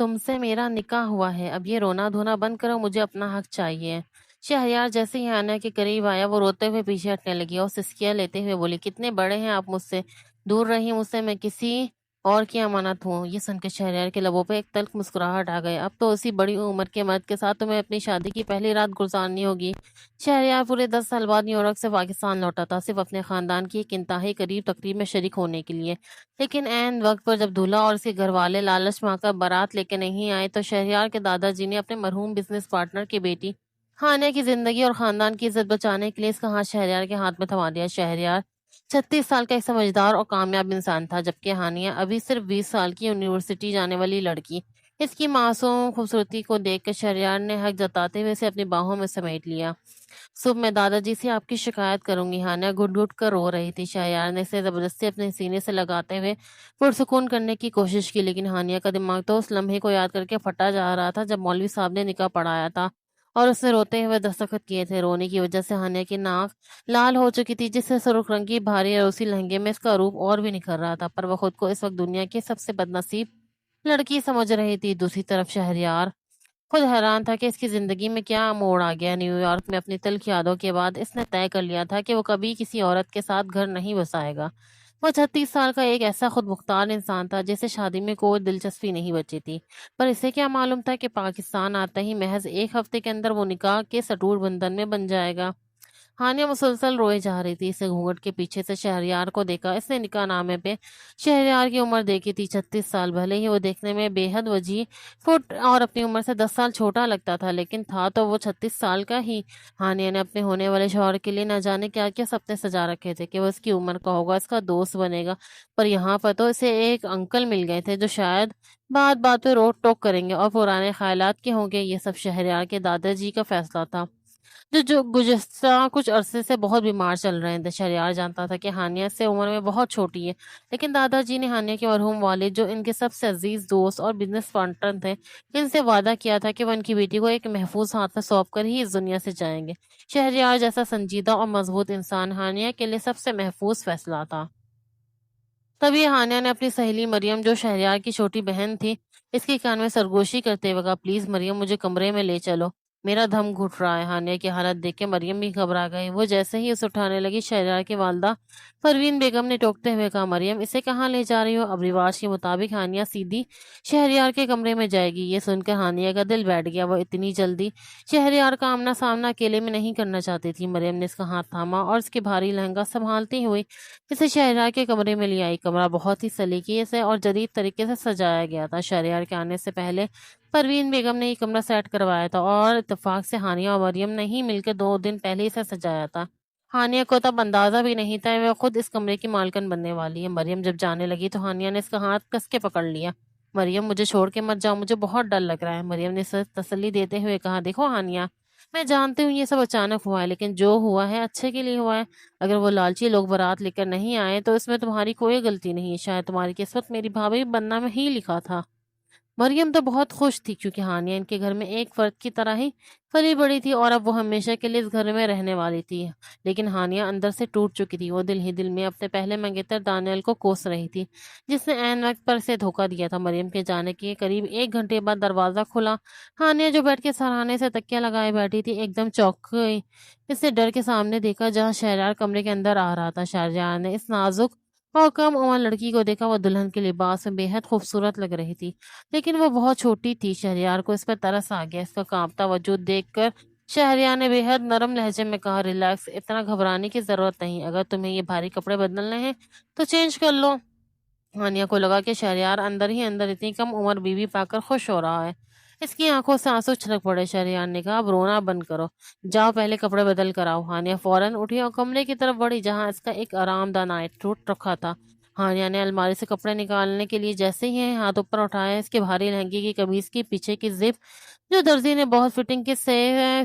تم سے میرا نکاح ہوا ہے، اب یہ رونا دھونا بند کرو، مجھے اپنا حق چاہیے۔ شہریار جیسے ہی ہانیہ کے قریب آیا وہ روتے ہوئے پیچھے ہٹنے لگی اور سسکیاں لیتے ہوئے بولی، کتنے بڑے ہیں آپ مجھ سے، دور رہی مجھ سے، میں کسی اور کی امانت ہوں۔ یہ سن کے شہریار کے لبوں پہ ایک تلخ مسکراہٹ آ گئی، اب تو اسی بڑی عمر کے مرد کے ساتھ تمہیں اپنی شادی کی پہلی رات گزارنی ہوگی۔ شہریار پورے 10 سال بعد نیویارک سے پاکستان لوٹا تھا، صرف اپنے خاندان کی ایک انتہائی قریب تقریب میں شریک ہونے کے لیے، لیکن عین وقت پر جب دولہا اور اس کے گھر والے لالچ میں آ کر بارات لے کے نہیں آئے تو شہریار کے دادا جی نے اپنے مرحوم بزنس پارٹنر کی بیٹی ہانیہ کی زندگی اور خاندان کی عزت بچانے کے لیے اس کا ہاتھ شہریار کے ہاتھ میں تھما دیا۔ شہریار 36 سال کا ایک سمجھدار اور کامیاب انسان تھا، جبکہ ہانیہ ابھی صرف 20 سال کی یونیورسٹی جانے والی لڑکی۔ اس کی معصوم خوبصورتی کو دیکھ کر شہریار نے حق جتاتے ہوئے اسے اپنی باہوں میں سمیٹ لیا۔ صبح میں دادا جی سے آپ کی شکایت کروں گی، ہانیہ گھٹ گھٹ کر رو رہی تھی۔ شہریار نے اسے زبردستی اپنے سینے سے لگاتے ہوئے پرسکون کرنے کی کوشش کی، لیکن ہانیہ کا دماغ تو اس لمحے کو یاد کر کے پھٹا جا رہا تھا جب مولوی صاحب نے نکاح پڑھایا تھا اور اس نے روتے ہوئے دستخط کیے تھے۔ رونے کی وجہ سے ہانیہ کی ناک لال ہو چکی تھی، جس سے سرخ رنگ کی بھاری اروسی لہنگے میں اس کا روپ اور بھی نکھر رہا تھا، پر وہ خود کو اس وقت دنیا کی سب سے بدنصیب لڑکی سمجھ رہی تھی۔ دوسری طرف شہریار خود حیران تھا کہ اس کی زندگی میں کیا موڑ آ گیا۔ نیو یارک میں اپنی تلخ یادوں کے بعد اس نے طے کر لیا تھا کہ وہ کبھی کسی عورت کے ساتھ گھر نہیں بسائے گا۔ وہ 36 سال کا ایک ایسا خود مختار انسان تھا جسے شادی میں کوئی دلچسپی نہیں بچی تھی، پر اسے کیا معلوم تھا کہ پاکستان آتے ہی محض ایک ہفتے کے اندر وہ نکاح کے سٹور بندھن میں بن جائے گا۔ ہانیہ مسلسل روئے جا رہی تھی، اسے گھونگھٹ کے پیچھے سے شہریار کو دیکھا۔ اس نے نکاح نامے پہ شہریار کی عمر دیکھی تھی 36 سال، بھلے ہی وہ دیکھنے میں بے حد وجیح فٹ اور اپنی عمر سے 10 سال چھوٹا لگتا تھا، لیکن تھا تو وہ 36 سال کا ہی۔ ہانیہ نے اپنے ہونے والے شوہر کے لیے نہ جانے کیا کیا سپنے سجا رکھے تھے کہ وہ اس کی عمر کا ہوگا، اس کا دوست بنے گا، پر یہاں پر تو اسے ایک انکل مل گئے تھے جو شاید بات بات پہ روک ٹوک کریں گے اور پرانے خیالات کے ہوں گے۔ یہ سب شہریار کے دادا جی کا فیصلہ تھا، جو گزشتہ کچھ عرصے سے بہت بیمار چل رہے تھے۔ شہریار جانتا تھا کہ ہانیہ سے عمر میں بہت چھوٹی ہے، لیکن دادا جی نے ہانیہ کے مرحوم والد، جو ان کے سب سے عزیز دوست اور بزنس پارٹنر تھے، ان سے وعدہ کیا تھا کہ وہ ان کی بیٹی کو ایک محفوظ ہاتھ میں سونپ کر ہی اس دنیا سے جائیں گے۔ شہریار جیسا سنجیدہ اور مضبوط انسان ہانیہ کے لیے سب سے محفوظ فیصلہ تھا۔ تبھی ہانیہ نے اپنی سہیلی مریم، جو شہریار کی چھوٹی بہن تھی، اس کے کان میں سرگوشی کرتے ہوئے کہا، پلیز مریم، مجھے کمرے میں لے چلو، میرا دم گھٹ رہا ہے۔ ہانیہ کی حالت دیکھ کے مریم بھی گھبرا گئی، وہ جیسے ہی اسے اٹھانے لگی، شہریار کی والدہ پروین بیگم نے ٹوکتے ہوئے کہا، مریم، اسے کہاں لے جا رہی ہو؟ اب رواج کے مطابق ہانیہ سیدھی شہریار کے کمرے میں جائے گی۔ یہ سن کر ہانیہ کا دل بیٹھ گیا، وہ اتنی جلدی شہریار کا آمنا سامنا اکیلے میں نہیں کرنا چاہتی تھی۔ مریم نے اس کا ہاتھ تھاما اور اس کے بھاری لہنگا سنبھالتی ہوئی اسے شہریار کے کمرے میں لے آئی۔ کمرہ بہت ہی سلیقے سے اور جدید طریقے سے سجایا گیا تھا۔ شہریار کے آنے سے پہلے پروین بیگم نے یہ کمرہ سیٹ کروایا تھا اور اتفاق سے ہانیہ اور مریم نے ہی مل کے 2 دن پہلے اسے سجایا تھا۔ ہانیہ کو تب اندازہ بھی نہیں تھا وہ خود اس کمرے کی مالکن بننے والی ہے۔ مریم جب جانے لگی تو ہانیہ نے اس کا ہاتھ کس کے پکڑ لیا۔ مریم، مجھے چھوڑ کے مت جاؤ، مجھے بہت ڈر لگ رہا ہے۔ مریم نے اسے تسلی دیتے ہوئے کہا، دیکھو ہانیہ، میں جانتی ہوں یہ سب اچانک ہوا ہے، لیکن جو ہوا ہے اچھے کے لیے ہوا ہے۔ اگر وہ لالچی لوگ بارات لے کر نہیں آئے تو اس میں تمہاری کوئی غلطی نہیں ہے، شاید تمہاری قسمت میری بھابھی بننا میں ہی لکھا تھا۔ مریم تو بہت خوش تھی کیونکہ ہانیہ ان کے گھر میں ایک فرد کی طرح ہی پلی بڑی تھی اور اب وہ ہمیشہ کے لیے اس گھر میں رہنے والی تھی، لیکن ہانیہ اندر سے ٹوٹ چکی تھی۔ وہ دل ہی دل میں اپنے پہلے منگیتر دانیال کو کوس رہی تھی، جس نے عین وقت پر اسے دھوکہ دیا تھا۔ مریم کے جانے کے قریب 1 گھنٹے بعد دروازہ کھلا۔ ہانیہ، جو بیٹھ کے سرہانے سے تکیہ لگائے بیٹھی تھی، ایک دم چونک گئی۔ اس نے ڈر کے سامنے دیکھا جہاں شہریار کمرے کے اندر آ رہا تھا۔ شہریار نے اس نازک اور کم عمر لڑکی کو دیکھا، وہ دلہن کے لباس میں بے حد خوبصورت لگ رہی تھی، لیکن وہ بہت چھوٹی تھی۔ شہریار کو اس پر ترس آ گیا۔ اس کا کانپتا وجود دیکھ کر شہریار نے بے حد نرم لہجے میں کہا، ریلیکس، اتنا گھبرانے کی ضرورت نہیں، اگر تمہیں یہ بھاری کپڑے بدلنے ہیں تو چینج کر لو۔ ہانیہ کو لگا کہ شہریار اندر ہی اندر اتنی کم عمر بیوی پا کر خوش ہو رہا ہے۔ اس کی آنکھوں سے آنسو چھلک پڑے۔ شہریار نے کہا، اب رونا بند کرو، جاؤ پہلے کپڑے بدل کر آؤ۔ ہانیہ فوراً اٹھی اور کمرے کی طرف بڑھی جہاں اس کا ایک آرام دہ نائٹ سوٹ رکھا تھا۔ ہانیہ نے الماری سے کپڑے نکالنے کے لیے جیسے ہی ہاتھ اوپر اٹھایا، اس کے بھاری لہنگے کی قمیض کی پیچھے کی زپ جو درزی نے بہت فٹنگ کے سے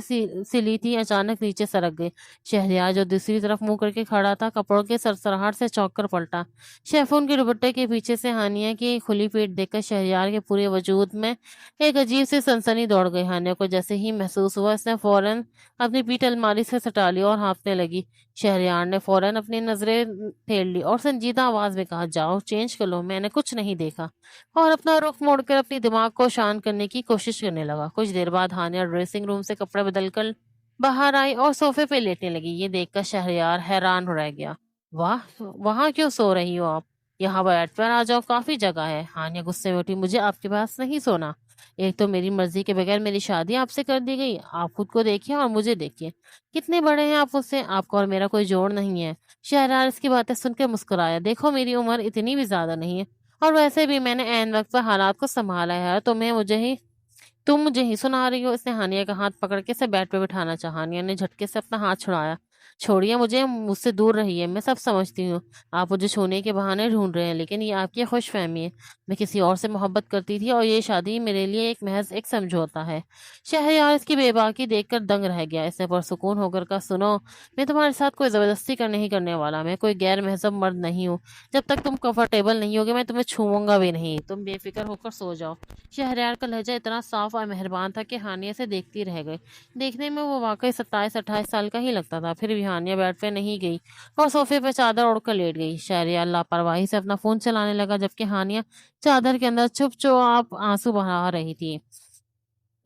سلی تھی اچانک نیچے سرک گئی۔ شہریار جو دوسری طرف منہ کر کے کھڑا تھا کپڑوں کے سرسراہٹ سے چونک کر پلٹا۔ شیفون کے دوپٹے کے پیچھے سے ہانیہ کی کھلی پیٹ دیکھ کر شہریار کے پورے وجود میں ایک عجیب سی سنسنی دوڑ گئی۔ ہانیہ کو جیسے ہی محسوس ہوا، اس نے فوراً اپنی پیٹھ الماری سے سٹا لی اور ہانپنے لگی۔ شہریار نے فوراً اپنی نظریں پھیر لی اور سنجیدہ آواز میں کہا، جاؤ چینج کر لو، میں نے کچھ نہیں دیکھا، اور اپنا رخ موڑ کر اپنی دماغ کو شانت کرنے کی کوشش کرنے لگا۔ کچھ دیر بعد ہانیہ ڈریسنگ روم سے کپڑے بدل کر باہر آئی اور صوفے پہ لیٹنے لگی۔ یہ دیکھ کر شہریار حیران رہ گیا۔ واہ، وہاں کیوں سو رہی ہو آپ؟ یہاں بیڈ پر آ جاؤ، کافی جگہ ہے۔ ہانیہ غصے میں اٹھی، مجھے آپ کے پاس نہیں سونا۔ ایک تو میری مرضی کے بغیر میری شادی آپ سے کر دی گئی، آپ خود کو دیکھیے اور مجھے دیکھیے، کتنے بڑے ہیں آپ مجھ سے، آپ کا اور میرا کوئی جوڑ نہیں ہے۔ شہریار اس کی باتیں سن کے مسکرایا، دیکھو میری عمر اتنی بھی زیادہ نہیں ہے، اور ویسے بھی میں نے عین وقت پر حالات کو سنبھالا ہے، تم مجھے ہی سنا رہی ہو۔ اس نے ہانیہ کا ہاتھ پکڑ کے اسے بیڈ پہ بٹھانا چاہا۔ ہانیہ نے جھٹکے سے اپنا ہاتھ چھڑایا۔ چھوڑیے مجھ سے دور رہیے، میں سب سمجھتی ہوں، آپ مجھے چھونے کے بہانے ڈھونڈ رہے ہیں، لیکن یہ آپ کی خوش فہمی ہے، میں کسی اور سے محبت کرتی تھی اور یہ شادی میرے لیے محض ایک سمجھوتا ہے۔ شہریار اس کی بے باکی دیکھ کر دنگ رہ گیا۔ اس نے پرسکون ہو کر کہا، سنو، میں تمہارے ساتھ کوئی زبردستی نہیں کرنے والا، میں کوئی غیر مہذب مرد نہیں ہوں، جب تک تم کمفرٹیبل نہیں ہوگے میں تمہیں چھوؤں گا بھی نہیں، تم بے فکر ہو کر سو جاؤ۔ شہریار کا لہجہ اتنا صاف اور مہربان تھا کہ ہانیہ سے دیکھتی رہ گئی۔ دیکھنے میں وہ واقعی 27-28 سال کا ہی لگتا تھا، پھر بھی ہانیہ بیڈ پہ نہیں گئی اور صوفے پہ چادر اوڑھ کر لیٹ گئی۔ شہریار لاپرواہی سے اپنا فون چلانے لگا، جبکہ ہانیہ چادر کے اندر چھپ چاپ آنسو بہا رہی تھی۔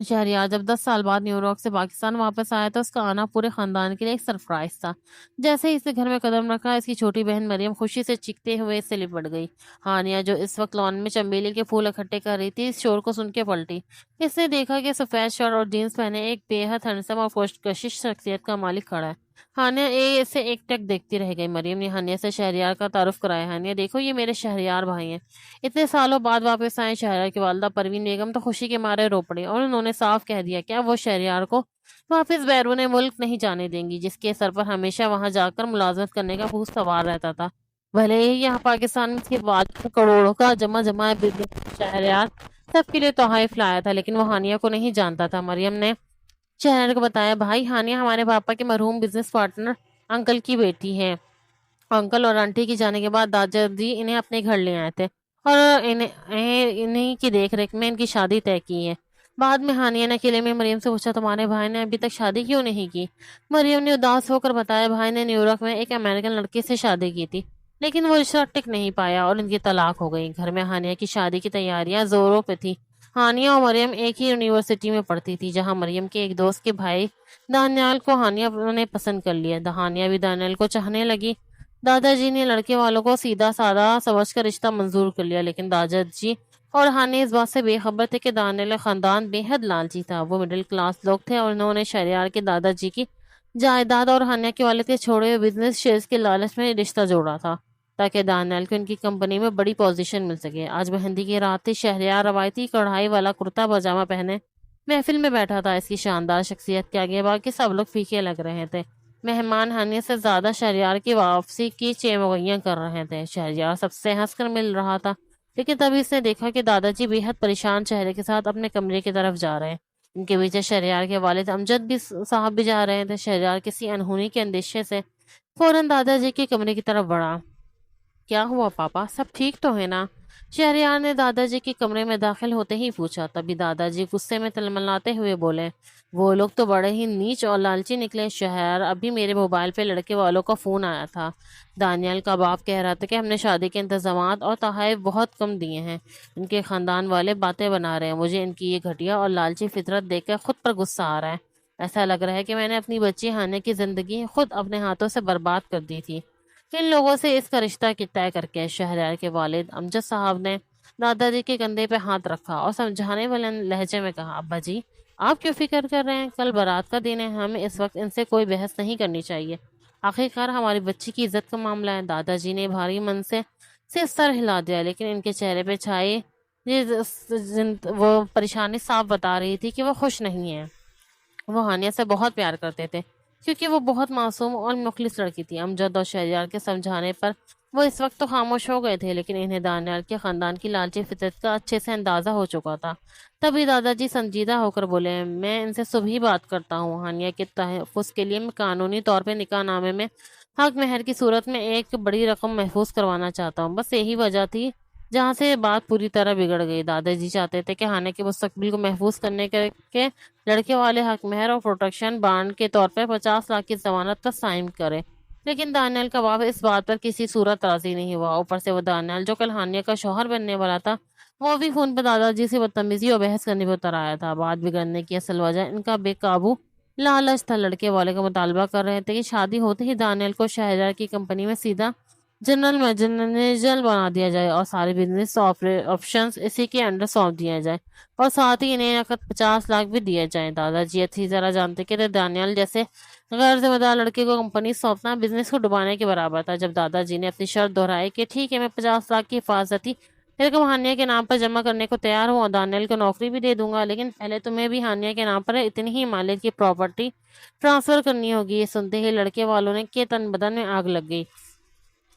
شہریار جب 10 سال بعد نیو یارک سے پاکستان واپس آیا تو اس کا آنا پورے خاندان کے لیے ایک سرپرائز تھا۔ جیسے ہی اس نے گھر میں قدم رکھا، اس کی چھوٹی بہن مریم خوشی سے چیختے ہوئے اس سے لپٹ گئی۔ ہانیہ جو اس وقت لان میں چنبیلی کے پھول اکٹھے کر رہی تھی، اس شور کو سن کے پلٹی۔ اس نے دیکھا کہ سفید شرٹ اور جینس پہنے ایک بے حد ہینڈسم اور پرکشش شخصیت کا مالک کھڑا ہے۔ ہانیہ اسے ایک ٹک دیکھتی رہ گئی۔ مریم نے ہانیہ سے شہریار کا تعارف کرایا۔ ہانیہ، دیکھو یہ میرے شہریار بھائی ہیں، اتنے سالوں بعد واپس آئے۔ شہریار کی والدہ پروین بیگم تو خوشی کے مارے رو پڑی اور انہوں نے صاف کہہ دیا کہ اب وہ شہریار کو واپس بیرون ملک نہیں جانے دیں گی، جس کے سر پر ہمیشہ وہاں جا کر ملازمت کرنے کا بھوت سوار رہتا تھا۔ بھلے ہی یہاں پاکستان میں اس کے بعد کروڑوں کا جمع ہے بزنس، شہریار سب کے لیے تحائف لایا تھا، لیکن وہ ہانیہ کو نہیں جانتا تھا۔ مریم نے شہریار کو بتایا، بھائی ہانیہ ہمارے پاپا کے مرحوم بزنس پارٹنر انکل کی بیٹی ہے۔ انکل اور آنٹی کی جانے کے بعد دادا جی انہیں اپنے گھر لے آئے تھے اور انہیں کی دیکھ ریکھ میں ان کی شادی طے کی ہے۔ بعد میں ہانیہ نے اکیلے میں مریم سے پوچھا، تمہارے بھائی نے ابھی تک شادی کیوں نہیں کی؟ مریم نے اداس ہو کر بتایا، بھائی نے نیو یارک میں ایک امریکن لڑکے سے شادی کی تھی، لیکن وہ رشتہ ٹک نہیں پایا اور ان کی طلاق ہو گئی۔ گھر میں ہانیہ کی شادی کی تیاریاں زوروں پہ تھی۔ ہانیہ اور مریم ایک ہی یونیورسٹی میں پڑھتی تھی، جہاں مریم کے ایک دوست کے بھائی دانیال کو ہانیہ نے پسند کر لیا۔ ہانیہ بھی دانیال کو چاہنے لگی۔ دادا جی نے لڑکے والوں کو سیدھا سادہ سمجھ کر رشتہ منظور کر لیا، لیکن دادا جی اور ہانیہ اس بات سے بے خبر تھے کہ دانیال خاندان بے حد لالچی تھا۔ وہ مڈل کلاس لوگ تھے اور انہوں نے شہریار کے دادا جی کی جائیداد اور ہانیہ کے والد کے چھوڑے ہوئے بزنس شیئرز کے لالچ میں رشتہ جوڑا تھا، تاکہ دانیال کو ان کی کمپنی میں بڑی پوزیشن مل سکے۔ آج مہندی کی رات تھی۔ شہریار روایتی کڑھائی والا کرتا پاجامہ پہنے محفل میں بیٹھا تھا۔ اس کی شاندار شخصیت کے آگے باقی سب لوگ پھیکے لگ رہے تھے۔ مہمان ہانیہ سے زیادہ شہریار کی واپسی کی چیمگوئیاں کر رہے تھے۔ شہریار سب سے ہنس کر مل رہا تھا، لیکن تبھی اس نے دیکھا کہ دادا جی بے حد پریشان چہرے کے ساتھ اپنے کمرے کی طرف جا رہے ہیں۔ ان کے پیچھے شہریار کے والد امجد بھی صاحب بھی جا رہے تھے۔ شہریار کسی انہونی کے اندیشے سے فوراً دادا جی کے کمرے کی طرف بڑھا۔ کیا ہوا پاپا، سب ٹھیک تو ہے نا؟ شہریار نے دادا جی کے کمرے میں داخل ہوتے ہی پوچھا۔ تبھی دادا جی غصے میں تلملاتے ہوئے بولے، وہ لوگ تو بڑے ہی نیچ اور لالچی نکلے شہر، ابھی میرے موبائل پہ لڑکے والوں کا فون آیا تھا۔ دانیال کا باپ کہہ رہا تھا کہ ہم نے شادی کے انتظامات اور تحائف بہت کم دیے ہیں، ان کے خاندان والے باتیں بنا رہے ہیں۔ مجھے ان کی یہ گھٹیا اور لالچی فطرت دیکھ کر خود پر غصہ آ رہا ہے۔ ایسا لگ رہا ہے کہ میں نے اپنی بچی ہانیہ کی زندگی خود اپنے ہاتھوں سے برباد کر دی تھی۔ کن لوگوں سے اس کا رشتہ طے کر کے؟ شہریار کے والد امجد صاحب نے دادا جی کے کندھے پہ ہاتھ رکھا اور سمجھانے والے لہجے میں کہا، ابا جی آپ کیوں فکر کر رہے ہیں؟ کل بارات کا دن ہے، ہمیں اس وقت ان سے کوئی بحث نہیں کرنی چاہیے، آخرکار ہماری بچی کی عزت کا معاملہ ہے۔ دادا جی نے بھاری من سے صرف سر ہلا دیا، لیکن ان کے چہرے پہ چھائی وہ پریشانی صاف بتا رہی تھی کہ وہ خوش نہیں ہے۔ وہ ہانیہ سے بہت پیار کرتے تھے، کیونکہ وہ بہت معصوم اور مخلص لڑکی تھی۔ امجد اور شہریار کے سمجھانے پر وہ اس وقت تو خاموش ہو گئے تھے، لیکن انہیں دانیال کے خاندان کی لالچی فطرت کا اچھے سے اندازہ ہو چکا تھا۔ تبھی دادا جی سنجیدہ ہو کر بولے، میں ان سے صبح ہی بات کرتا ہوں۔ ہانیہ کے تحفظ کے لیے میں قانونی طور پہ نکاح نامے میں حق مہر کی صورت میں ایک بڑی رقم محفوظ کروانا چاہتا ہوں۔ بس یہی وجہ تھی جہاں سے بات پوری طرح بگڑ گئی۔ دادا جی چاہتے تھے کہ ہانیہ کے مستقبل کو محفوظ کرنے کے لڑکے والے حق مہر اور پروٹیکشن بانڈ کے طور پر 50 لاکھ کی ضمانت پر سائن کرے، لیکن دانیال کا باپ اس بات پر کسی صورت راضی نہیں ہوا۔ اوپر سے وہ دانیال جو کل ہانیہ کا شوہر بننے والا تھا، وہ بھی فون پہ دادا جی سے بدتمیزی اور بحث کرنے پہ اتر آیا تھا۔ بات بگڑنے کی اصل وجہ ان کا بے قابو لالچ تھا۔ لڑکے والے کا مطالبہ کر رہے تھے کہ شادی ہوتے ہی دانیال کو شہریار کی کمپنی میں سیدھا جنرل مینیجر بنا دیا جائے اور سارے بزنس آپشنز اسی کے انڈر سونپ دیا جائے، اور ساتھ ہی انہیں نقد 50 لاکھ بھی دیے جائیں۔ دادا جی اچھی طرح جانتے کہ دانیال جیسے غیر ذمہ دار لڑکے کو کمپنی سونپنا بزنس کو ڈبانے کے برابر تھا۔ جب دادا جی نے اپنی شرط دہرائی کہ ٹھیک ہے، میں 50 لاکھ کی حفاظتی رقم ہانیہ کے نام پر جمع کرنے کو تیار ہوں اور دانیال کو نوکری بھی دے دوں گا، لیکن پہلے تمہیں بھی ہانیہ کے نام پر اتنی ہی مالیت کی پراپرٹی ٹرانسفر کرنی ہوگی۔ یہ سنتے ہی لڑکے والوں نے کے تن بدن میں آگ لگ گئی۔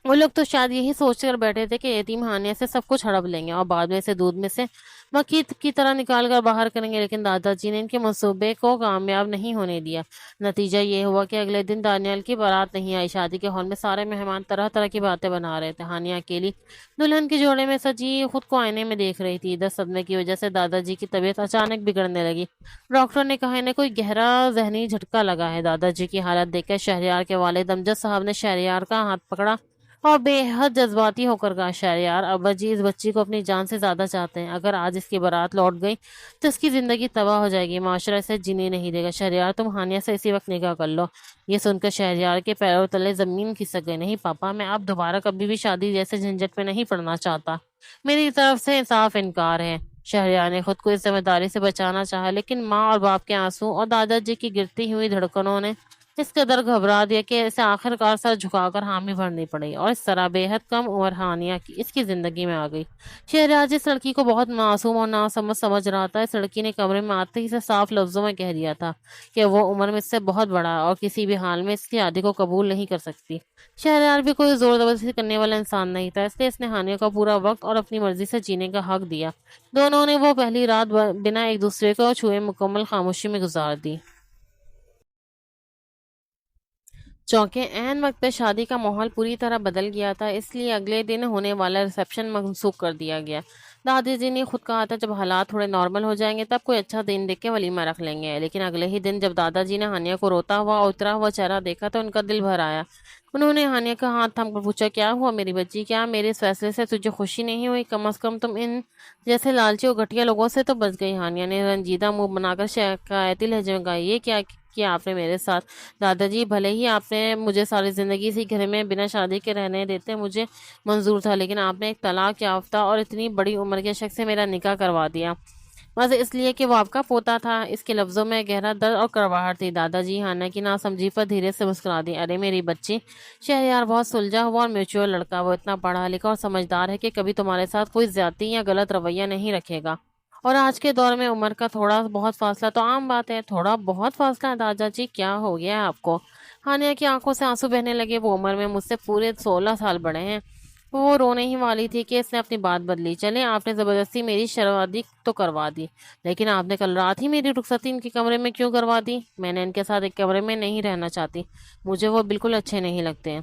وہ لوگ تو شاید یہی سوچ کر بیٹھے تھے کہ یتیم ہانیہ سے سب کچھ ہڑپ لیں گے اور بعد میں اسے دودھ میں سے مکھی کی طرح نکال کر باہر کریں گے، لیکن دادا جی نے ان کے منصوبے کو کامیاب نہیں ہونے دیا۔ نتیجہ یہ ہوا کہ اگلے دن دانیال کی بارات نہیں آئی۔ شادی کے ہال میں سارے مہمان طرح طرح کی باتیں بنا رہے تھے۔ ہانیہ اکیلی دلہن کے جوڑے میں سجی خود کو آئینے میں دیکھ رہی تھی۔ ادھر صدمے کی وجہ سے دادا جی کی طبیعت اچانک بگڑنے لگی۔ ڈاکٹر نے کہا انہیں کوئی گہرا ذہنی جھٹکا لگا ہے۔ دادا جی کی حالت دیکھ کر شہریار کے والد امجد صاحب نے شہریار کا ہاتھ پکڑا اور بے حد جذباتی ہو کر کہا، شہریار، ابا جی اس بچی کو اپنی جان سے زیادہ چاہتے ہیں۔ اگر آج اس کی بارات لوٹ گئی تو اس کی زندگی تباہ ہو جائے گی، معاشرہ اسے جینے نہیں دے گا۔ شہریار، تم ہانیہ سے اسی وقت نکاح کر لو۔ یہ سن کر شہریار کے پیروں تلے زمین کھسک گئی۔ نہیں پاپا، میں اب دوبارہ کبھی بھی شادی جیسے جھنجٹ میں نہیں پڑنا چاہتا۔ میری طرف سے صاف انکار ہے۔ شہریار نے خود کو اس ذمہ داری سے بچانا چاہا، لیکن ماں اور باپ کے آنسو اور دادا جی کی گرتی ہوئی دھڑکنوں نے اس قدر گھبرا دیا کہ اسے آخر کار سر جھکا کر حامی بھرنی پڑی، اور اس طرح بے حد کم عمر ہانیہ اس کی زندگی میں آ گئی۔ شہریار جس لڑکی کو بہت معصوم اور ناسمجھ سمجھ رہا تھا، اس لڑکی نے کمرے میں آتے ہی سے صاف لفظوں میں کہہ دیا تھا کہ وہ عمر میں اس سے بہت بڑا ہے اور کسی بھی حال میں اس کی شادی کو قبول نہیں کر سکتی۔ شہریار بھی کوئی زور زبردستی کرنے والا انسان نہیں تھا، اس لیے اس نے ہانیہ کو پورا وقت اور اپنی مرضی سے جینے کا حق دیا۔ دونوں نے وہ پہلی رات بنا ایک دوسرے کو چھوئے مکمل خاموشی میں گزار دی۔ چونکہ عین وقت پہ شادی کا ماحول پوری طرح بدل گیا تھا، اس لیے اگلے دن ہونے والا ریسیپشن منسوخ کر دیا گیا۔ دادی جی نے خود کہا تھا جب حالات تھوڑے نارمل ہو جائیں گے تب کوئی اچھا دن دیکھ کے ولیمہ رکھ لیں گے، لیکن اگلے ہی دن جب دادا جی نے ہانیہ کو روتا ہوا اور اترا ہوا چہرہ دیکھا تو ان کا دل بھر آیا۔ انہوں نے ہانیہ کا ہاتھ تھام کر پوچھا، کیا ہوا میری بچی؟ کیا میرے اس فیصلے سے تجھے خوشی نہیں ہوئی؟ کم از کم تم ان جیسے لالچی اور گھٹیا لوگوں سے تو بچ گئی۔ ہانیہ نے رنجیدہ منہ بنا کر شکایتی لہجے میں کہا، یہ کیا آپ نے میرے ساتھ؟ دادا جی، بھلے ہی آپ نے مجھے ساری زندگی اسی گھر میں بنا شادی کے رہنے دیتے مجھے منظور تھا، لیکن آپ نے ایک طلاق یافتہ اور اتنی بڑی عمر کے شخص سے میرا نکاح کروا دیا بس اس لیے کہ وہ آپ کا پوتا تھا۔ اس کے لفظوں میں گہرا درد اور کڑواہٹ تھی۔ دادا جی ہانیہ کی ناسمجھی پر دھیرے سے مسکرا دی، ارے میری بچی، شہریار بہت سلجھا ہوا اور میچور لڑکا، وہ اتنا پڑھا لکھا اور سمجھدار ہے کہ کبھی تمہارے ساتھ کوئی زیادتی یا غلط رویہ نہیں رکھے گا، اور آج کے دور میں عمر کا تھوڑا بہت فاصلہ تو عام بات ہے۔ تھوڑا بہت فاصلہ ہے دادا جی؟ کیا ہو گیا ہے آپ کو؟ ہانیہ کی آنکھوں سے آنسو بہنے لگے۔ وہ عمر میں مجھ سے پورے 16 سال بڑے ہیں۔ وہ رونے ہی والی تھی کہ اس نے اپنی بات بدلی۔ چلیں، آپ نے زبردستی میری شادی تو کروا دی، لیکن آپ نے کل رات ہی میری رخصتی ان کے کمرے میں کیوں کروا دی؟ میں نے ان کے ساتھ ایک کمرے میں نہیں رہنا چاہتی، مجھے وہ بالکل اچھے نہیں لگتے ہیں۔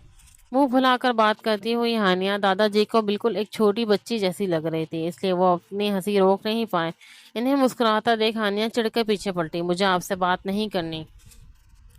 منہ پھلا کر بات کرتی ہوئی ہانیہ دادا جی کو بالکل ایک چھوٹی بچی جیسی لگ رہی تھی، اس لیے وہ اپنی ہنسی روک نہیں پائے۔ انہیں مسکراتا دیکھ ہانیہ چڑھ کر پیچھے پلٹی، مجھے آپ سے بات نہیں کرنی۔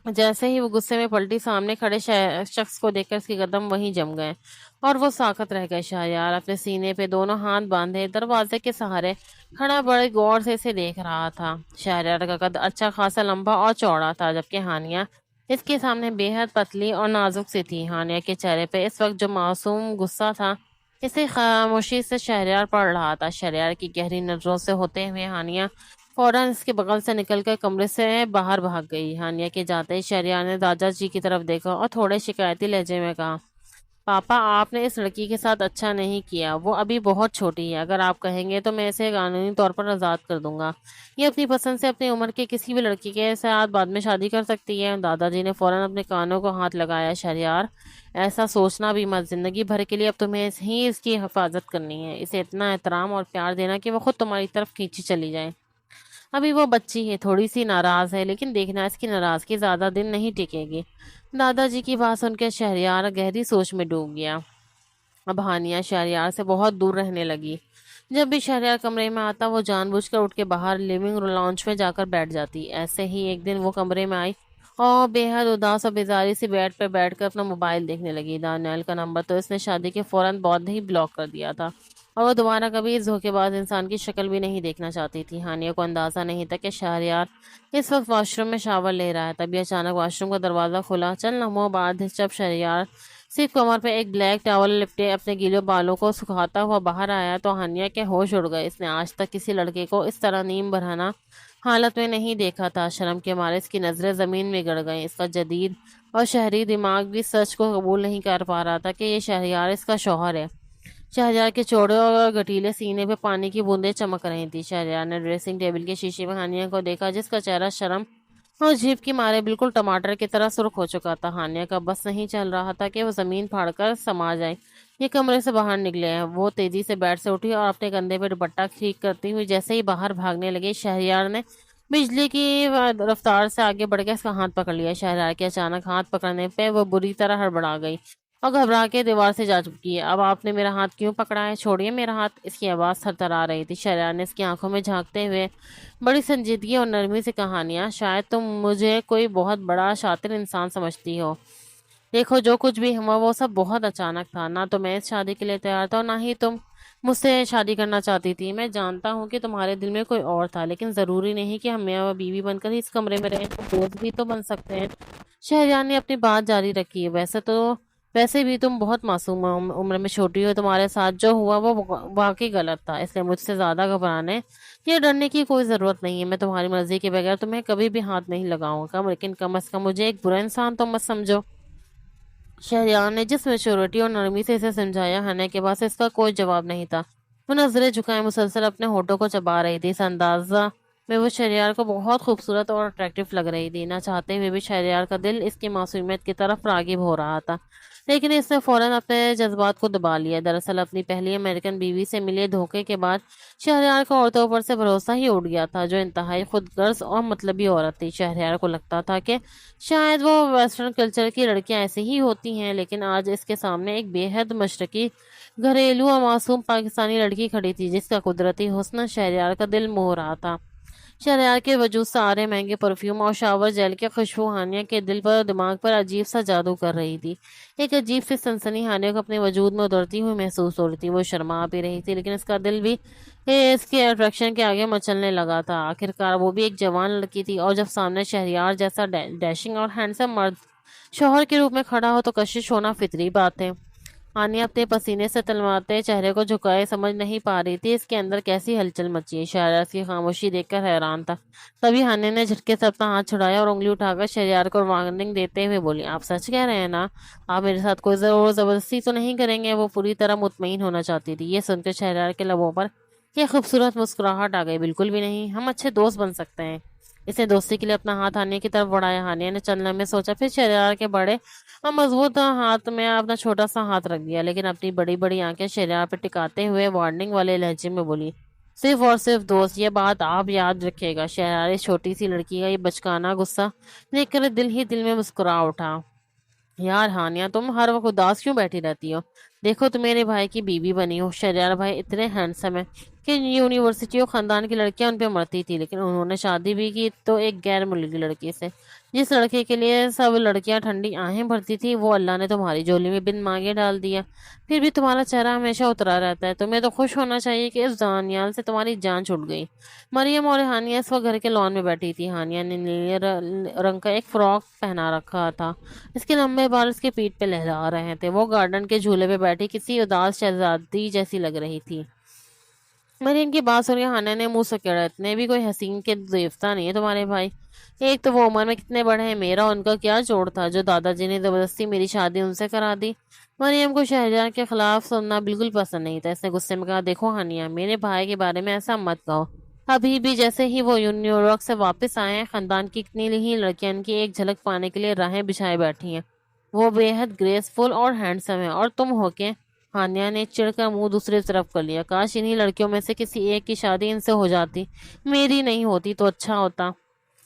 جیسے ہی وہ غصے میں پلٹی، سامنے کھڑے شخص کو دیکھ کر اس کے قدم وہیں جم گئے اور وہ ساکت رہ گئے۔ شہریار اپنے سینے پہ دونوں ہاتھ باندھے دروازے کے سہارے کھڑا بڑے غور سے اسے دیکھ رہا تھا۔ شہریار کا قد اچھا خاصا لمبا اور چوڑا تھا، جبکہ ہانیہ اس کے سامنے بے حد پتلی اور نازک سی تھی۔ ہانیہ کے چہرے پہ اس وقت جو معصوم غصہ تھا، اسے خاموشی سے شہریار پڑھ رہا تھا۔ شہریار کی گہری نظروں سے ہوتے ہوئے ہانیہ فوراً اس کے بغل سے نکل کر کمرے سے باہر بھاگ گئی۔ ہانیہ کے جاتے ہی شہریار نے دادا جی کی طرف دیکھا اور تھوڑے شکایتی لہجے میں کہا، پاپا آپ نے اس لڑکی کے ساتھ اچھا نہیں کیا، وہ ابھی بہت چھوٹی ہے، اگر آپ کہیں گے تو میں اسے قانونی طور پر آزاد کر دوں گا، یہ اپنی پسند سے اپنی عمر کے کسی بھی لڑکی کے ساتھ بعد میں شادی کر سکتی ہے۔ دادا جی نے فوراً اپنے کانوں کو ہاتھ لگایا۔ شہریار، ایسا سوچنا بھی مت، زندگی بھر کے لیے اب تمہیں ہی اس کی حفاظت کرنی ہے، اسے اتنا احترام اور پیار دینا کہ وہ خود تمہاری طرف کھینچی چلی جائے۔ ابھی وہ بچی ہے، تھوڑی سی ناراض ہے، لیکن دیکھنا اس کی ناراضگی زیادہ دن نہیں ٹکے گی۔ دادا جی کی بات سن کے شہریار گہری سوچ میں ڈوب گیا۔ اب ہانیہ شہریار سے بہت دور رہنے لگی۔ جب بھی شہریار کمرے میں آتا وہ جان بوجھ کر اٹھ کے باہر لیونگ لانچ میں جا کر بیٹھ جاتی۔ ایسے ہی ایک دن وہ کمرے میں آئی اور بے حد اداس اور بیزاری سی بیڈ پہ بیٹھ کر اپنا موبائل دیکھنے لگی۔ دانیال کا نمبر تو اس نے شادی کے فوراً بعد ہی بلاک کر دیا تھا، اور وہ دوبارہ کبھی اس دھوکے باز انسان کی شکل بھی نہیں دیکھنا چاہتی تھی۔ ہانیہ کو اندازہ نہیں تھا کہ شہریار اس وقت واش روم میں شاور لے رہا ہے، تبھی اچانک واش روم کا دروازہ کھلا۔ چند لمحوں بعد جب شہریار صرف کمر پہ ایک بلیک ٹاول لپٹے اپنے گیلے بالوں کو سکھاتا ہوا باہر آیا تو ہانیہ کے ہوش اڑ گئے۔ اس نے آج تک کسی لڑکے کو اس طرح نیم برہنہ حالت میں نہیں دیکھا تھا۔ شرم کے مارے اس کی نظریں زمین میں گڑ گئیں۔ اس کا جدید اور شہری دماغ بھی سچ کو قبول نہیں کر پا رہا تھا کہ یہ شہریار اس کا شوہر ہے۔ شہریار کے چوڑے اور گٹیلے سینے پہ پانی کی بوندیں چمک رہی تھی۔ شہریار نے ڈریسنگ ٹیبل کے شیشے میں ہانیہ کو دیکھا، جس کا چہرہ شرم اور جھیپ کی مارے بالکل ٹماٹر کی طرح سرخ ہو چکا تھا۔ ہانیہ کا بس نہیں چل رہا تھا کہ وہ زمین پھاڑ کر سما جائے، یہ کمرے سے باہر نکلے ہیں۔ وہ تیزی سے بیڈ سے اٹھی اور اپنے کندھے پہ دوپٹہ ٹھیک کرتی ہوئی جیسے ہی باہر بھاگنے لگی، شہریار نے بجلی کی رفتار سے آگے بڑھ کے اس کا ہاتھ پکڑ لیا۔ شہریار کے اچانک ہاتھ پکڑنے پہ وہ بری طرح ہڑبڑا گئی اور گھبرا کے دیوار سے جا چپکی۔ اب آپ نے میرا ہاتھ کیوں پکڑا ہے؟ چھوڑیے میرا ہاتھ، اس کی آواز تھرتھرا رہی تھی۔ شہریار نے اس کی آنکھوں میں جھانکتے ہوئے بڑی سنجیدگی اور نرمی سے کہا، ہانیہ شاید تم مجھے کوئی بہت بڑا شاطر انسان سمجھتی ہو، دیکھو جو کچھ بھی ہوا وہ سب بہت اچانک تھا، نہ تو میں اس شادی کے لیے تیار تھا اور نہ ہی تم مجھ سے شادی کرنا چاہتی تھی۔ میں جانتا ہوں کہ تمہارے دل میں کوئی اور تھا، لیکن ضروری نہیں کہ ہم میاں و بیوی بن کر ہی اس کمرے میں رہیں، ہم دوست بھی تو بن سکتے ہیں۔ شہریار نے اپنی بات جاری رکھی، ویسے بھی تم بہت معصوم عمر میں چھوٹی ہو، تمہارے ساتھ جو ہوا وہ واقعی غلط تھا، اس لیے مجھ سے زیادہ گھبرانے یا ڈرنے کی کوئی ضرورت نہیں ہے۔ میں تمہاری مرضی کے بغیر تمہیں کبھی بھی ہاتھ نہیں لگاؤں گا، لیکن کم از کم مجھے ایک برا انسان تو مت سمجھو۔ شہریار نے جس میچورٹی اور نرمی سے اسے سمجھایا، ہانیہ کے پاس اس کا کوئی جواب نہیں تھا۔ وہ نظریں جھکائے مسلسل اپنے ہونٹوں کو چبا رہی تھی۔ اس اندازہ میں وہ شہریار کو بہت خوبصورت اور اٹریکٹیو لگ رہی تھی۔ نہ چاہتے ہوئے بھی شہریار کا دل اس کی معصومیت کی طرف راغب ہو رہا تھا، لیکن اس نے فوراً اپنے جذبات کو دبا لیا۔ دراصل اپنی پہلی امریکن بیوی سے ملے دھوکے کے بعد شہریار کا عورتوں پر سے بھروسہ ہی اٹھ گیا تھا، جو انتہائی خود غرض اور مطلبی عورت تھی۔ شہریار کو لگتا تھا کہ شاید وہ ویسٹرن کلچر کی لڑکیاں ایسے ہی ہوتی ہیں، لیکن آج اس کے سامنے ایک بے حد مشرقی، گھریلو اور معصوم پاکستانی لڑکی کھڑی تھی، جس کا قدرتی حسن شہریار کا دل موہ رہا تھا۔ شہریار کے وجود سے آ رہے مہنگے پرفیوم اور شاور جیل کے خوشبو ہانیہ کے دل پر اور دماغ پر عجیب سا جادو کر رہی تھی۔ ایک عجیب سی سنسنی ہانیہ کو اپنے وجود میں اترتی ہوئی محسوس ہو رہی تھی۔ وہ شرما بھی رہی تھی، لیکن اس کا دل بھی اس کے اٹریکشن کے آگے مچلنے لگا تھا۔ آخرکار وہ بھی ایک جوان لڑکی تھی، اور جب سامنے شہریار جیسا ڈیشنگ اور ہینڈسم مرد شوہر کے روپ میں کھڑا ہو تو کشش ہونا فطری بات ہے۔ ہانیہ اپنے پسینے سے تلماتے چہرے کو جھکائے سمجھ نہیں پا رہی تھی اس کے اندر کیسی ہلچل مچی ہے۔ شہریار کی خاموشی دیکھ کر حیران تھا۔ تبھی ہانیہ نے جھٹکے سے اپنا ہاتھ چھڑایا اور انگلی اٹھا کر شہریار کو وارننگ دیتے ہوئے بولی، آپ سچ کہہ رہے ہیں نا؟ آپ میرے ساتھ کوئی زور زبردستی تو نہیں کریں گے؟ وہ پوری طرح مطمئن ہونا چاہتی تھی۔ یہ سن کر شہریار کے لبوں پر یہ خوبصورت مسکراہٹ آ گئی۔ بالکل بھی نہیں، ہم اچھے دوست بن سکتے ہیں۔ اس نے دوستی کے لیے اپنا ہاتھ ہانیہ کی طرف بڑھایا۔ ہانیہ نے چند لمحے سوچا، پھر شہریار کے بڑے اور مضبوط ہاتھ میں اپنا چھوٹا سا ہاتھ رکھ دیا، لیکن اپنی بڑی بڑی آنکھیں شہریار پہ ٹکاتے ہوئے وارننگ والے لہجے میں بولی، صرف اور صرف دوست، یہ بات آپ یاد رکھیے گا۔ شہریار اس چھوٹی سی لڑکی کا یہ بچکانا غصہ دیکھ کر دل ہی دل میں مسکرا اٹھا۔ یار ہانیہ، تم ہر وقت اداس کیوں بیٹھی رہتی ہو؟ دیکھو تم میرے بھائی کی بیوی بنی ہو۔ شہریار بھائی اتنے ہینڈسم ہیں کہ یونیورسٹی اور خاندان کی لڑکیاں ان پہ مرتی تھی، لیکن انہوں نے شادی بھی کی تو ایک غیر ملکی لڑکی سے، جس لڑکے کے لیے سب لڑکیاں ٹھنڈی آہیں بھرتی تھی، وہ اللہ نے تمہاری جولی میں بن مانگے ڈال دیا۔ پھر بھی تمہارا چہرہ ہمیشہ اترا رہتا ہے۔ تمہیں تو خوش ہونا چاہیے کہ اس دانیال سے تمہاری جان چھوٹ گئی۔ مریم اور ہانیہ اس وقت گھر کے لان میں بیٹھی تھی۔ ہانیہ نے نیلے رنگ کا ایک فراک پہنا رکھا تھا، اس کے لمبے بال اس کے پیٹھ پہ لہرا رہے تھے۔ وہ گارڈن کے جھولے پہ بیٹھی کسی اداس شہزادی جیسی لگ رہی تھی۔ مریم کی بات سن کے ہانا نے منہ سکیڑا، اتنے بھی کوئی حسین کے دیوتا نہیں ہے تمہارے بھائی، ایک تو وہ عمر میں کتنے بڑے ہیں، میرا ان کا کیا جوڑ تھا جو دادا جی نے زبردستی میری شادی ان سے کرا دی۔ مریم کو شہریار کے خلاف سننا بالکل پسند نہیں تھا، اس نے غصے میں کہا، دیکھو ہانیہ، میرے بھائی کے بارے میں ایسا مت کہو، ابھی بھی جیسے ہی وہ نیو یارک سے واپس آئے ہیں خاندان کی اتنی ہی لڑکیاں ان کی ایک جھلک پانے کے لیے راہیں بچھائے بیٹھی ہیں، وہ بے حد گریسفل اور ہینڈسم ہے، اور تم ہو کے؟ ہانیہ نے چڑ کر منہ دوسری طرف کر لیا، کاش انہی لڑکیوں میں سے کسی ایک کی شادی ان سے ہو جاتی، میری نہیں ہوتی تو اچھا ہوتا۔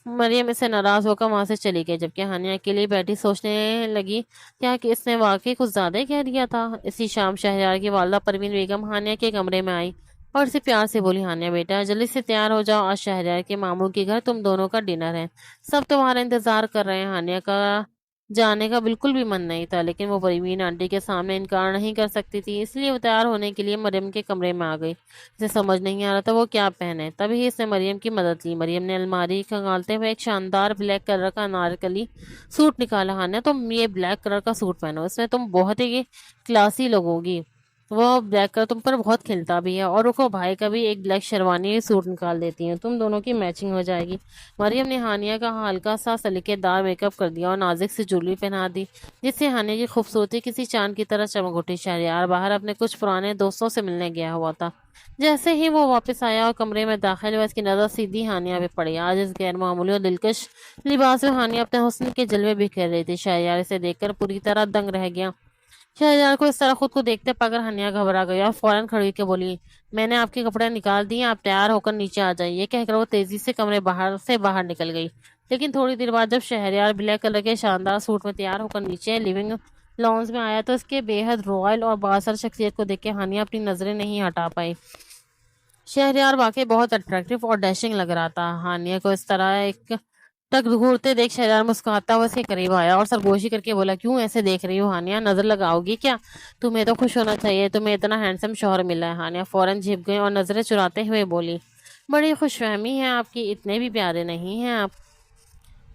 مریم اس سے ناراض ہو کر وہاں سے چلی گئی، جبکہ ہانیہ اکیلے بیٹھی سوچنے لگی کیا کہ اس نے واقعی کچھ زیادہ ہی کہہ دیا تھا۔ اسی شام شہریار کی والدہ پروین بیگم ہانیہ کے کمرے میں آئی اور اسے پیار سے بولی، ہانیہ بیٹا جلدی سے تیار ہو جاؤ، آج شہریار کے ماموں کے گھر تم دونوں کا ڈنر ہے، سب تمہارا انتظار کر رہے ہیں۔ ہانیہ کا جانے کا بالکل بھی من نہیں تھا، لیکن وہ پروین آنٹی کے سامنے انکار نہیں کر سکتی تھی، اس لیے وہ تیار ہونے کے لیے مریم کے کمرے میں آ گئی۔ اسے سمجھ نہیں آ رہا تھا وہ کیا پہنے، تبھی اس نے مریم کی مدد لی۔ مریم نے الماری کھنگالتے ہوئے ایک شاندار بلیک کلر کا انارکلی سوٹ نکالا۔ ہانا تم یہ بلیک کلر کا سوٹ پہنو، اس میں تم بہت ہی کلاسی لگو گی، وہ بلیک کلر تم پر بہت کھلتا بھی ہے، اور رکو بھائی کا بھی ایک بلیک شیروانی سوٹ نکال دیتی ہیں، تم دونوں کی میچنگ ہو جائے گی۔ مریم نے ہانیہ کا ہلکا سا سلیقے دار میک اپ کر دیا اور نازک سی جویلری پہنا دی، جس سے ہانیہ کی خوبصورتی کسی چاند کی طرح چمک اٹھی۔ شہریار باہر اپنے کچھ پرانے دوستوں سے ملنے گیا ہوا تھا، جیسے ہی وہ واپس آیا اور کمرے میں داخل ہوا، اس کی نظر سیدھی ہانیہ پہ پڑی۔ آج اس غیر معمولی اور دلکش لباس میں ہانیہ اپنے حسن کے جلوے بکھیر رہی تھی۔ شہریار اسے دیکھ کر پوری طرح دنگ رہ گیا۔ شہریار کو اس طرح خود کو دیکھتے پاکر ہانیہ گھبرا گئی اور فوراً کھڑی کے بولی، میں نے آپ کے کپڑے نکال دیے، آپ تیار ہو کر نیچے آ جائیں۔ یہ کہہ کر وہ تیزی سے کمرے باہر نکل گئی، لیکن تھوڑی دیر بعد جب شہریار بلیک کلر کے شاندار سوٹ میں تیار ہو کر نیچے لیونگ لانج میں آیا تو اس کے بے حد رائل اور بااثر شخصیت کو دیکھ کے ہانیہ اپنی نظریں نہیں ہٹا پائی۔ شہریار واقعی بہت اٹریکٹیو اور ڈیشنگ لگ رہا تھا۔ ہانیہ کو اس طرح ایک تک گھورتے دیکھ شہریار مسکراتا ہوا اس کے قریب آیا اور سرگوشی کر کے بولا، کیوں ایسے دیکھ رہی ہو ہانیہ، نظر لگاؤ گی کیا؟ تمہیں تو خوش ہونا چاہیے، تمہیں اتنا ہینڈسم شوہر ملا ہے۔ ہانیہ فوراً جھپ گئی اور نظریں چراتے ہوئے بولی، بڑی خوش فہمی ہے آپ کی، اتنے بھی پیارے نہیں ہیں آپ۔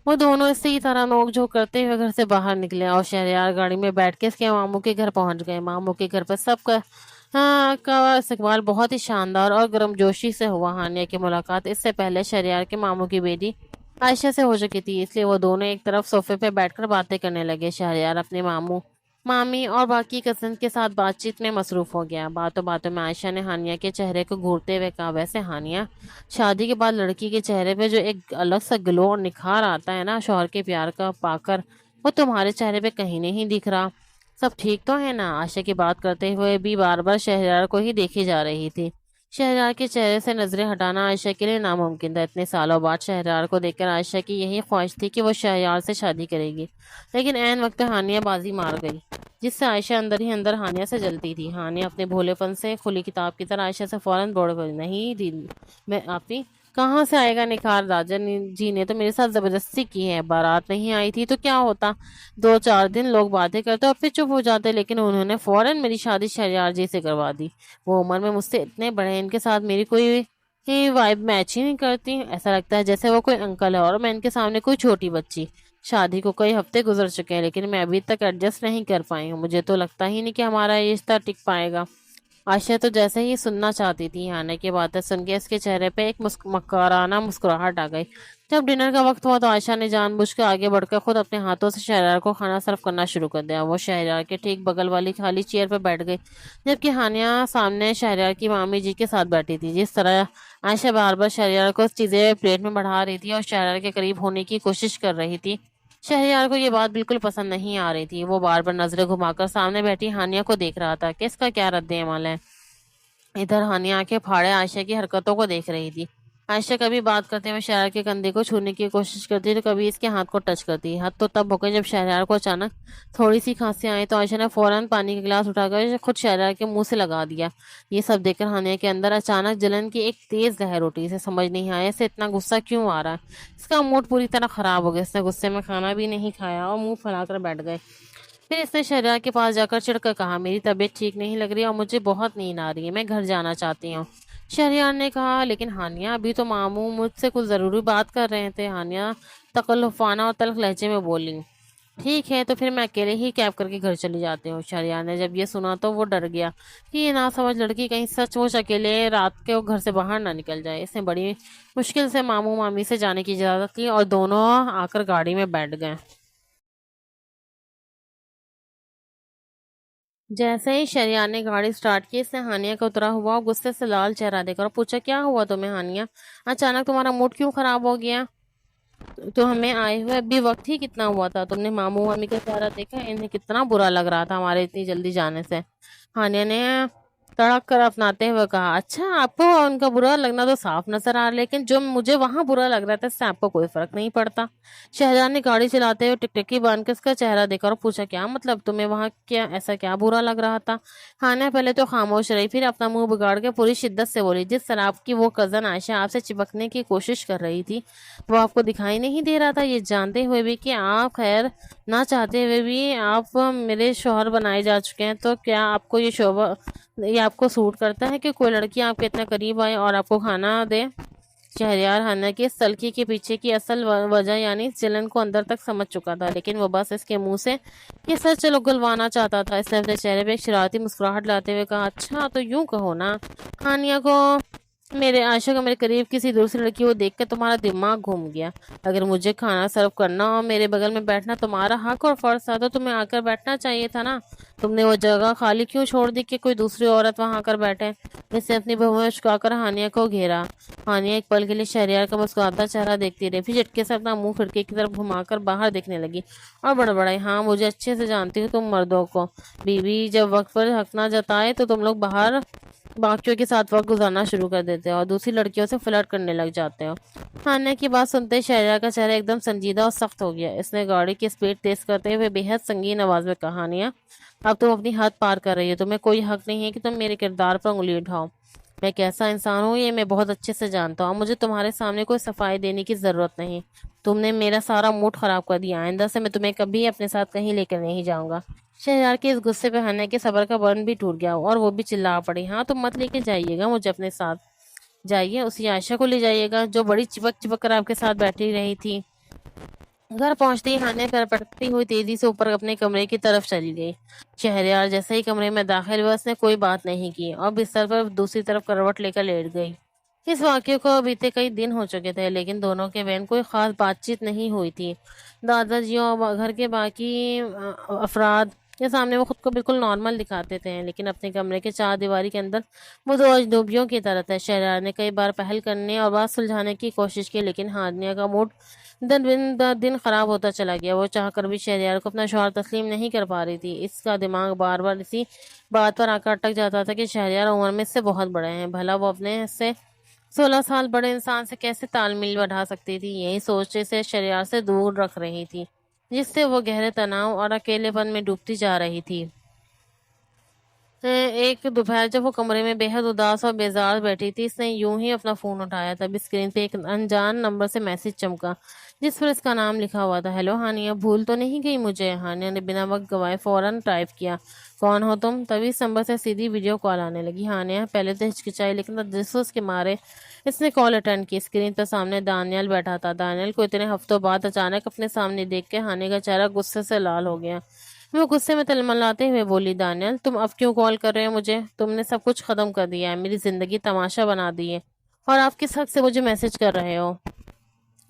وہ دونوں اسی طرح نوک جھوک کرتے ہوئے گھر سے باہر نکلے اور شہریار گاڑی میں بیٹھ کے اس کے ماموں کے گھر پہنچ گئے۔ ماموں کے گھر پر سب کا استقبال بہت ہی شاندار اور گرم جوشی سے ہوا۔ ہانیہ کی ملاقات اس سے پہلے شہریار کے ماموں کی بیٹی عائشہ سے ہو چکی تھی، اس لیے وہ دونوں ایک طرف صوفے پہ بیٹھ کر باتیں کرنے لگے۔ شہریار اپنے ماموں، مامی اور باقی کزن کے ساتھ بات چیت میں مصروف ہو گیا۔ باتوں باتوں میں عائشہ نے ہانیہ کے چہرے کو گھورتے ہوئے کہا، ویسے ہانیہ، شادی کے بعد لڑکی کے چہرے پہ جو ایک الگ سا گلو اور نکھار آتا ہے نا شوہر کے پیار کا پا کر، وہ تمہارے چہرے پہ کہیں نہیں دکھ رہا۔ سب ٹھیک تو ہے نا؟ عائشہ کی بات کرتے ہوئے بھی بار بار شہریار کو ہی دیکھی جا رہی تھی۔ شہریار کے چہرے سے نظریں ہٹانا عائشہ کے لیے ناممکن تھا۔ اتنے سالوں بعد شہریار کو دیکھ کر عائشہ کی یہی خواہش تھی کہ وہ شہریار سے شادی کرے گی، لیکن عین وقت ہانیہ بازی مار گئی، جس سے عائشہ اندر ہی اندر ہانیہ سے جلتی تھی۔ ہانیہ اپنے بھولے پن سے کھلی کتاب کی طرح عائشہ سے فوراً دوڑ گئی، نہیں دل میں آپی، کہاں سے آئے گا نکھار؟ راجا جی نے تو میرے ساتھ زبردستی کی ہے، بارات نہیں آئی تھی تو کیا ہوتا، 2-4 دن لوگ باتیں کرتے اور پھر چپ ہو جاتے، لیکن انہوں نے فوراً میری شادی شہریار جی سے کروا دی۔ وہ عمر میں مجھ سے اتنے بڑے ہیں، ان کے ساتھ میری کوئی وائب میچ ہی نہیں کرتی، ایسا لگتا ہے جیسے وہ کوئی انکل ہے اور میں ان کے سامنے کوئی چھوٹی بچی۔ شادی کو کئی ہفتے گزر چکے ہیں، لیکن میں ابھی تک ایڈجسٹ نہیں کر پائی ہوں، مجھے تو لگتا ہی نہیں کہ ہمارا یہ رشتہ ٹک پائے گا۔ عائشہ تو جیسے ہی سننا چاہتی تھی، ہانا کی باتیں سن کے اس کے چہرے پہ ایک مکرانہ مسکراہٹ آ گئی۔ جب ڈنر کا وقت ہوا تو عائشہ نے جان بوجھ کے آگے بڑھ کر خود اپنے ہاتھوں سے شہریار کو کھانا سرو کرنا شروع کر دیا۔ وہ شہریار کے ٹھیک بغل والی خالی چیئر پر بیٹھ گئی، جبکہ ہانیہ سامنے شہریار کی مامی جی کے ساتھ بیٹھی تھی۔ جس طرح عائشہ بار بار شہریار کو چیزیں پلیٹ میں بڑھا رہی تھی اور شہریار کے قریب ہونے کی کوشش کر رہی تھی، شہریار کو یہ بات بالکل پسند نہیں آ رہی تھی۔ وہ بار بار نظریں گھما کر سامنے بیٹھی ہانیہ کو دیکھ رہا تھا کہ اس کا کیا رد عمل ہے۔ ادھر ہانیہ آنکھیں پھاڑے عائشہ کی حرکتوں کو دیکھ رہی تھی۔ عائشہ کبھی بات کرتے ہوئے شہریار کے کندھے کو چھونے کی کوشش کرتی تو کبھی اس کے ہاتھ کو ٹچ کرتی۔ حد تو تب ہو گئی جب شہریار کو اچانک تھوڑی سی کھانسی آئی تو عائشہ نے فوراً پانی کا گلاس اٹھا کر خود شہریار کے منہ سے لگا دیا۔ یہ سب دیکھ کر ہانیہ کے اندر اچانک جلن کی ایک تیز لہر اٹھی۔ اسے سمجھ نہیں آیا اسے اتنا غصہ کیوں آ رہا ہے، اس کا موڈ پوری طرح خراب ہو گیا۔ اس نے غصے میں کھانا بھی نہیں کھایا اور منہ پھیلا کر بیٹھ گئے۔ پھر اس نے شہریار کے پاس جا کر چڑھ کر کہا، میری طبیعت ٹھیک نہیں لگ رہی اور مجھے بہت نیند آ رہی ہے، میں گھر جانا چاہتی ہوں۔ شہریار نے کہا، لیکن ہانیہ ابھی تو ماموں مجھ سے کچھ ضروری بات کر رہے تھے۔ ہانیہ تکلفانہ اور تلخ لہجے میں بولی، ٹھیک ہے تو پھر میں اکیلے ہی کیب کر کے گھر چلی جاتی ہوں۔ شہریار نے جب یہ سنا تو وہ ڈر گیا کہ یہ ناسمجھ لڑکی کہیں سچ مچ اکیلے رات کے گھر سے باہر نہ نکل جائے۔ اس نے بڑی مشکل سے ماموں مامی سے جانے کی اجازت لی اور دونوں آ کر گاڑی میں بیٹھ گئے۔ جیسے ہی شریان نے گاڑی سٹارٹ کی، اس نے ہانیہ کا اترا ہوا اور غصے سے لال چہرہ دیکھا اور پوچھا، کیا ہوا تمہیں ہانیہ؟ اچانک تمہارا موڈ کیوں خراب ہو گیا؟ تو ہمیں آئے ہوئے ابھی وقت ہی کتنا ہوا تھا؟ تم نے ماموں مامی کا چہرہ دیکھا؟ انہیں کتنا برا لگ رہا تھا ہمارے اتنی جلدی جانے سے۔ ہانیہ نے تڑک کر اپناتے ہوئے کہا، اچھا آپ کو ان کا برا لگنا تو صاف نظر آ رہا، لیکن جو مجھے وہاں برا لگ رہا تھا اس سے آپ کو کوئی فرق نہیں پڑتا۔ شہزاد نے گاڑی چلاتے ہوئے ٹکٹکی باندھ کے اس کا چہرہ دیکھا اور پوچھا، کیا مطلب تمہیں وہاں کیا ایسا کیا برا لگ رہا تھا؟ ہانیہ پہلے تو خاموش رہی، پھر اپنا منہ بگاڑ کے پوری شدت سے بولی، جس طرح آپ کی وہ کزن عائشہ آپ سے چپکنے کی کوشش کر رہی تھی وہ آپ کو دکھائی نہیں دے رہا تھا؟ یہ جانتے ہوئے بھی کہ آپ خیر نہ چاہتے ہوئے بھی آپ میرے شوہر بنائے جا چکے ہیں، تو کیا آپ کو یہ آپ کو سوٹ کرتا ہے کہ کوئی لڑکی آپ کے اتنا قریب آئے اور آپ کو کھانا دے؟ شہریار ہانیہ کی اس تلخی کے پیچھے کی اصل وجہ یعنی اس جلن کو اندر تک سمجھ چکا تھا، لیکن وہ بس اس کے منہ سے یہ سچ گلوانا چاہتا تھا۔ اس نے اپنے چہرے پہ ایک شرارتی مسکراہٹ لاتے ہوئے کہا، اچھا تو یوں کہو نا ہانیہ کو، میرے عائشہ کو میرے قریب کسی دوسری لڑکی کو دیکھ کے تمہارا دماغ گھوم گیا۔ اگر مجھے کھانا سرو کرنا اور میرے بغل میں بیٹھنا تمہارا حق اور فرض تھا تو تمہیں آ کر بیٹھنا چاہیے تھا نا۔ تم نے وہ جگہ خالی کیوں چھوڑ دی کہ کوئی دوسری عورت وہاں آ کر بیٹھے؟ اس نے اپنی بہو میں چکا کر ہانیہ کو گھیرا۔ ہانیہ ایک پل کے لیے شہریار کا مسکراتا چہرہ دیکھتی رہی، پھر جھٹکے سے اپنا منہ کھڑکی کی طرف گھما کر باہر دیکھنے لگی اور بڑبڑائی، ہاں مجھے اچھے سے جانتی ہوں تم مردوں کو، بیوی جب وقت پر حق نہ جتائے تو تم لوگ باہر باقیوں کے ساتھ وقت گزارنا شروع کر دیتے ہو اور دوسری لڑکیوں سے فلرٹ کرنے لگ جاتے ہو۔ ہانیہ کی بات سنتے ہی شہریار کا چہرہ ایک دم سنجیدہ اور سخت ہو گیا۔ اس نے گاڑی کی سپیڈ تیز کرتے ہوئے بے حد سنگین آواز میں کہا، ہانیہ اب تم اپنی حد پار کر رہی ہو، تمہیں کوئی حق نہیں ہے کہ تم میرے کردار پر انگلی اٹھاؤ۔ میں کیسا انسان ہوں یہ میں بہت اچھے سے جانتا ہوں، مجھے تمہارے سامنے کوئی صفائی دینے کی ضرورت نہیں۔ تم نے میرا سارا موڈ خراب کر دیا، آئندہ سے میں تمہیں کبھی اپنے ساتھ کہیں لے کر نہیں جاؤں گا۔ شہریار کے اس غصے پہ ہانیہ کے صبر کا بند بھی ٹوٹ گیا اور وہ بھی چلا پڑی، ہاں تم مت لے کے جائیے گا مجھے اپنے ساتھ، جائیے اسی عائشہ کو لے جائیے گا جو بڑی چپک چپک کر آپ کے ساتھ بیٹھی رہی تھی۔ گھر پہنچتے ہی ہانیہ پر پٹکتی ہوئی تیزی سے اوپر اپنے کمرے کی طرف چلی گئی۔ شہریار جیسے ہی کمرے میں داخل ہوا اس نے کوئی بات نہیں کی اور بستر پر دوسری طرف کروٹ لے کر لیٹ گئی۔ اس واقعے کو بیتے کئی دن ہو چکے تھے لیکن دونوں کے بین کوئی خاص بات چیت نہیں ہوئی تھی۔ دادا جیوں اور گھر کے باقی افراد کے سامنے وہ خود کو بالکل نارمل دکھاتے تھے، لیکن اپنے کمرے کے چار دیواری کے اندر وہ دو اجنبیوں کی طرح تھے۔ شہریار نے کئی بار پہل کرنے اور بات سلجھانے کی کوشش کی لیکن ہانیہ کا موڈ دن خراب ہوتا چلا گیا۔ وہ چاہ کر بھی شہریار کو اپنا شوہر تسلیم نہیں کر پا رہی تھی۔ اس کا دماغ بار بار اسی بات پر آ کر اٹک جاتا تھا کہ شہریار عمر میں اس سے بہت بڑے ہیں، بھلا وہ اپنے سے 16 سال بڑے انسان سے کیسے تال میل بڑھا سکتی تھی؟ یہی سوچ اسے شہریار سے دور رکھ رہی تھی جس سے وہ گہرے تناؤ اور اکیلے پن میں ڈوبتی جا رہی تھی۔ ایک دوپہر جب وہ کمرے میں بے حد اداس اور بیزار بیٹھی تھی، اس نے یوں ہی اپنا فون اٹھایا، تب اسکرین پہ ایک انجان نمبر سے میسج چمکا جس پر اس کا نام لکھا ہوا تھا، ہیلو ہانیہ، بھول تو نہیں گئی مجھے؟ ہانیہ نے بنا وقت گوائے فوراً ٹائپ کیا، کون ہو تم؟ تبھی اس نمبر سے سیدھی ویڈیو کال آنے لگی۔ ہانیہ پہلے تو ہچکچائی لیکن تجسس کے مارے اس نے کال اٹینڈ کی۔ اسکرین پر سامنے دانیال بیٹھا تھا۔ دانیال کو اتنے ہفتوں بعد اچانک اپنے سامنے دیکھ کے ہانیہ کا چہرہ غصے سے لال ہو گیا۔ وہ غصے میں تلملاتے ہوئے بولی، دانیال تم اب کیوں کال کر رہے ہو مجھے؟ تم نے سب کچھ ختم کر دیا ہے، میری زندگی تماشا بنا دی ہے، اور آپ کس حق سے مجھے میسج کر رہے ہو؟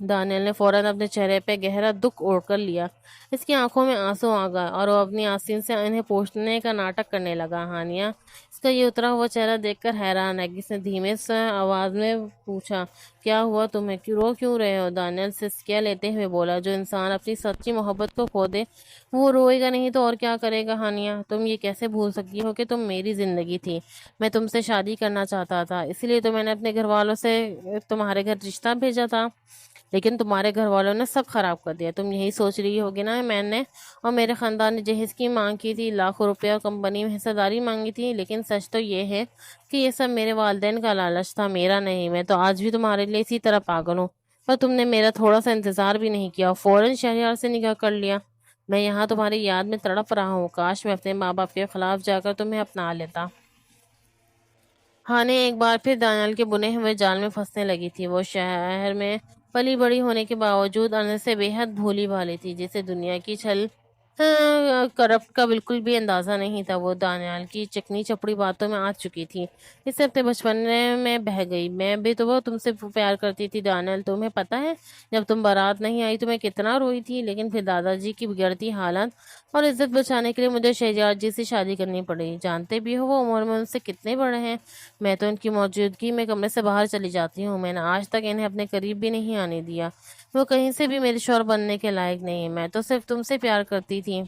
دانیال نے فوراً اپنے چہرے پہ گہرا دکھ اوڑھ کر لیا۔ اس کی آنکھوں میں آنسو آ گئے اور وہ اپنی آستین سے انہیں پوچھنے کا ناٹک کرنے لگا۔ ہانیہ اس کا یہ اترا ہوا چہرہ دیکھ کر حیران ہے۔ اس نے دھیمے سے آواز میں پوچھا، کیا ہوا تمہیں؟ رو کیوں رہے ہو؟ دانیال سسکیاں لیتے ہوئے بولا، جو انسان اپنی سچی محبت کو کھو دے وہ روئے گا نہیں تو اور کیا کرے گا؟ ہانیہ تم یہ کیسے بھول سکتی ہو کہ تم میری زندگی تھی، میں تم سے شادی کرنا چاہتا تھا، اسی لیے تو میں نے اپنے گھر والوں سے تمہارے گھر رشتہ بھیجا تھا، لیکن تمہارے گھر والوں نے سب خراب کر دیا۔ تم یہی سوچ رہی ہوگی نا میں نے اور میرے خاندان نے جہیز کی مانگ کی تھی، لاکھوں روپے اور کمپنی میں حصہ داری مانگی تھی، لیکن سچ تو یہ ہے کہ یہ سب میرے والدین کا لالچ تھا، میرا نہیں۔ میں تو آج بھی تمہارے لیے اسی طرح پاگل ہوں، پر تم نے میرا تھوڑا سا انتظار بھی نہیں کیا اور فوراً شہریار سے نکاح کر لیا۔ میں یہاں تمہاری یاد میں تڑپ رہا ہوں، کاش میں اپنے ماں باپ کے خلاف جا کر تمہیں اپنا لیتا۔ ہاں نے ایک بار پھر دانیال کے بنے ہوئے جال میں پھنسنے لگی تھی۔ وہ شہر میں پلی بڑی ہونے کے باوجود اندر سے بے حد بھولی بھالی تھی، جسے دنیا کی چھل کرپٹ کا بالکل بھی اندازہ نہیں تھا۔ وہ دانیال کی چکنی چپڑی باتوں میں آ چکی تھی۔ اس سے اپنے بچپن میں بہہ گئی۔ میں بھی تو وہ تم سے پیار کرتی تھی دانیال، تمہیں پتہ ہے جب تم بارات نہیں آئی تو میں کتنا روئی تھی، لیکن پھر دادا جی کی بگڑتی حالت اور عزت بچانے کے لیے مجھے شہجار جی سے شادی کرنی پڑی۔ جانتے بھی ہو وہ عمر میں ان سے کتنے بڑے ہیں، میں تو ان کی موجودگی میں کمرے سے باہر چلی جاتی ہوں۔ میں نے آج تک انہیں اپنے قریب بھی نہیں آنے دیا۔ وہ کہیں سے بھی میرے شوہر بننے کے لائق نہیں، میں تو صرف تم سے پیار کرتی تھی۔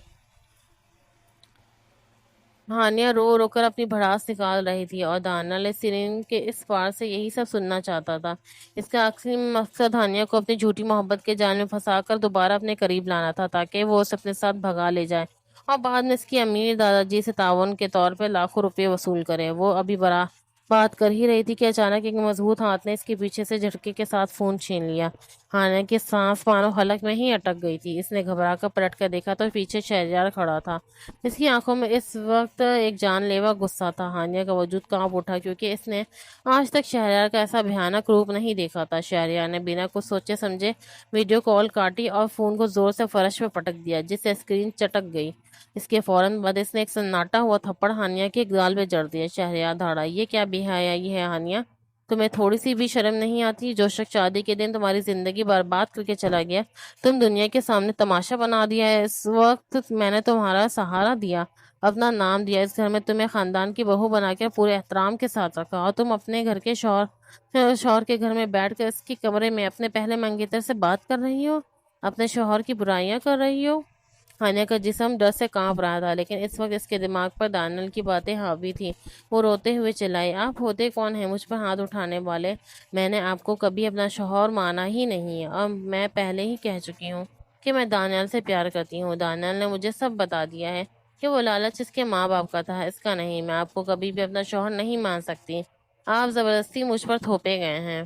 ہانیہ رو رو کر اپنی بھڑاس نکال رہی تھی، اور دانیال سرین کے اس پار سے یہی سب سننا چاہتا تھا۔ اس کا اصلی مقصد ہانیہ کو اپنی جھوٹی محبت کے جال میں پھنسا کر دوبارہ اپنے قریب لانا تھا، تاکہ وہ اسے اپنے ساتھ بھگا لے جائے اور بعد میں اس کی امیر دادا جی سے تعاون کے طور پہ لاکھوں روپے وصول کرے۔ وہ ابھی برا بات کر ہی رہی تھی کہ اچانک ایک مضبوط ہاتھ نے اس کے پیچھے سے جھٹکے کے ساتھ فون چھین لیا۔ ہانیہ کی سانس مانو حلق میں ہی اٹک گئی تھی۔ اس نے گھبرا کر پلٹ کر دیکھا تو پیچھے شہریار کھڑا تھا۔ اس کی آنکھوں میں اس وقت ایک جان لیوا غصہ تھا۔ ہانیہ کا وجود کانپ اٹھا، کیونکہ اس نے آج تک شہریار کا ایسا بھیانک روپ نہیں دیکھا تھا۔ شہریار نے بنا کچھ سوچے سمجھے ویڈیو کال کاٹی اور فون کو زور سے فرش پہ پٹک دیا، جس سے اسکرین چٹک گئی۔ اس کے فوراً بعد اس نے ایک سناٹا ہوا تھپڑ ہانیہ کے گال پہ جڑ دیا۔ شہریار دھاڑا، یہ کیا بے حیائی ہے ہانیہ؟ تمہیں تھوڑی سی بھی شرم نہیں آتی؟ جو شخص شادی کے دن تمہاری زندگی برباد کر کے چلا گیا، تم دنیا کے سامنے تماشا بنا دیا ہے۔ اس وقت میں نے تمہارا سہارا دیا، اپنا نام دیا، اس گھر میں تمہیں خاندان کی بہو بنا کر پورے احترام کے ساتھ رکھا، اور تم اپنے گھر کے شوہر کے گھر میں بیٹھ کر اس کے کمرے میں اپنے پہلے منگیتر سے بات کر رہی ہو، اپنے شوہر کی برائیاں کر رہی ہو۔ ہانیہ کا جسم ڈر سے کانپ رہا تھا، لیکن اس وقت اس کے دماغ پر دانیال کی باتیں حاوی تھیں۔ وہ روتے ہوئے چلائی، آپ ہوتے کون ہیں مجھ پر ہاتھ اٹھانے والے؟ میں نے آپ کو کبھی اپنا شوہر مانا ہی نہیں، اور میں پہلے ہی کہہ چکی ہوں کہ میں دانیال سے پیار کرتی ہوں۔ دانیال نے مجھے سب بتا دیا ہے کہ وہ لالچ اس کے ماں باپ کا تھا، اس کا نہیں۔ میں آپ کو کبھی بھی اپنا شوہر نہیں مان سکتی، آپ زبردستی مجھ پر تھوپے گئے ہیں۔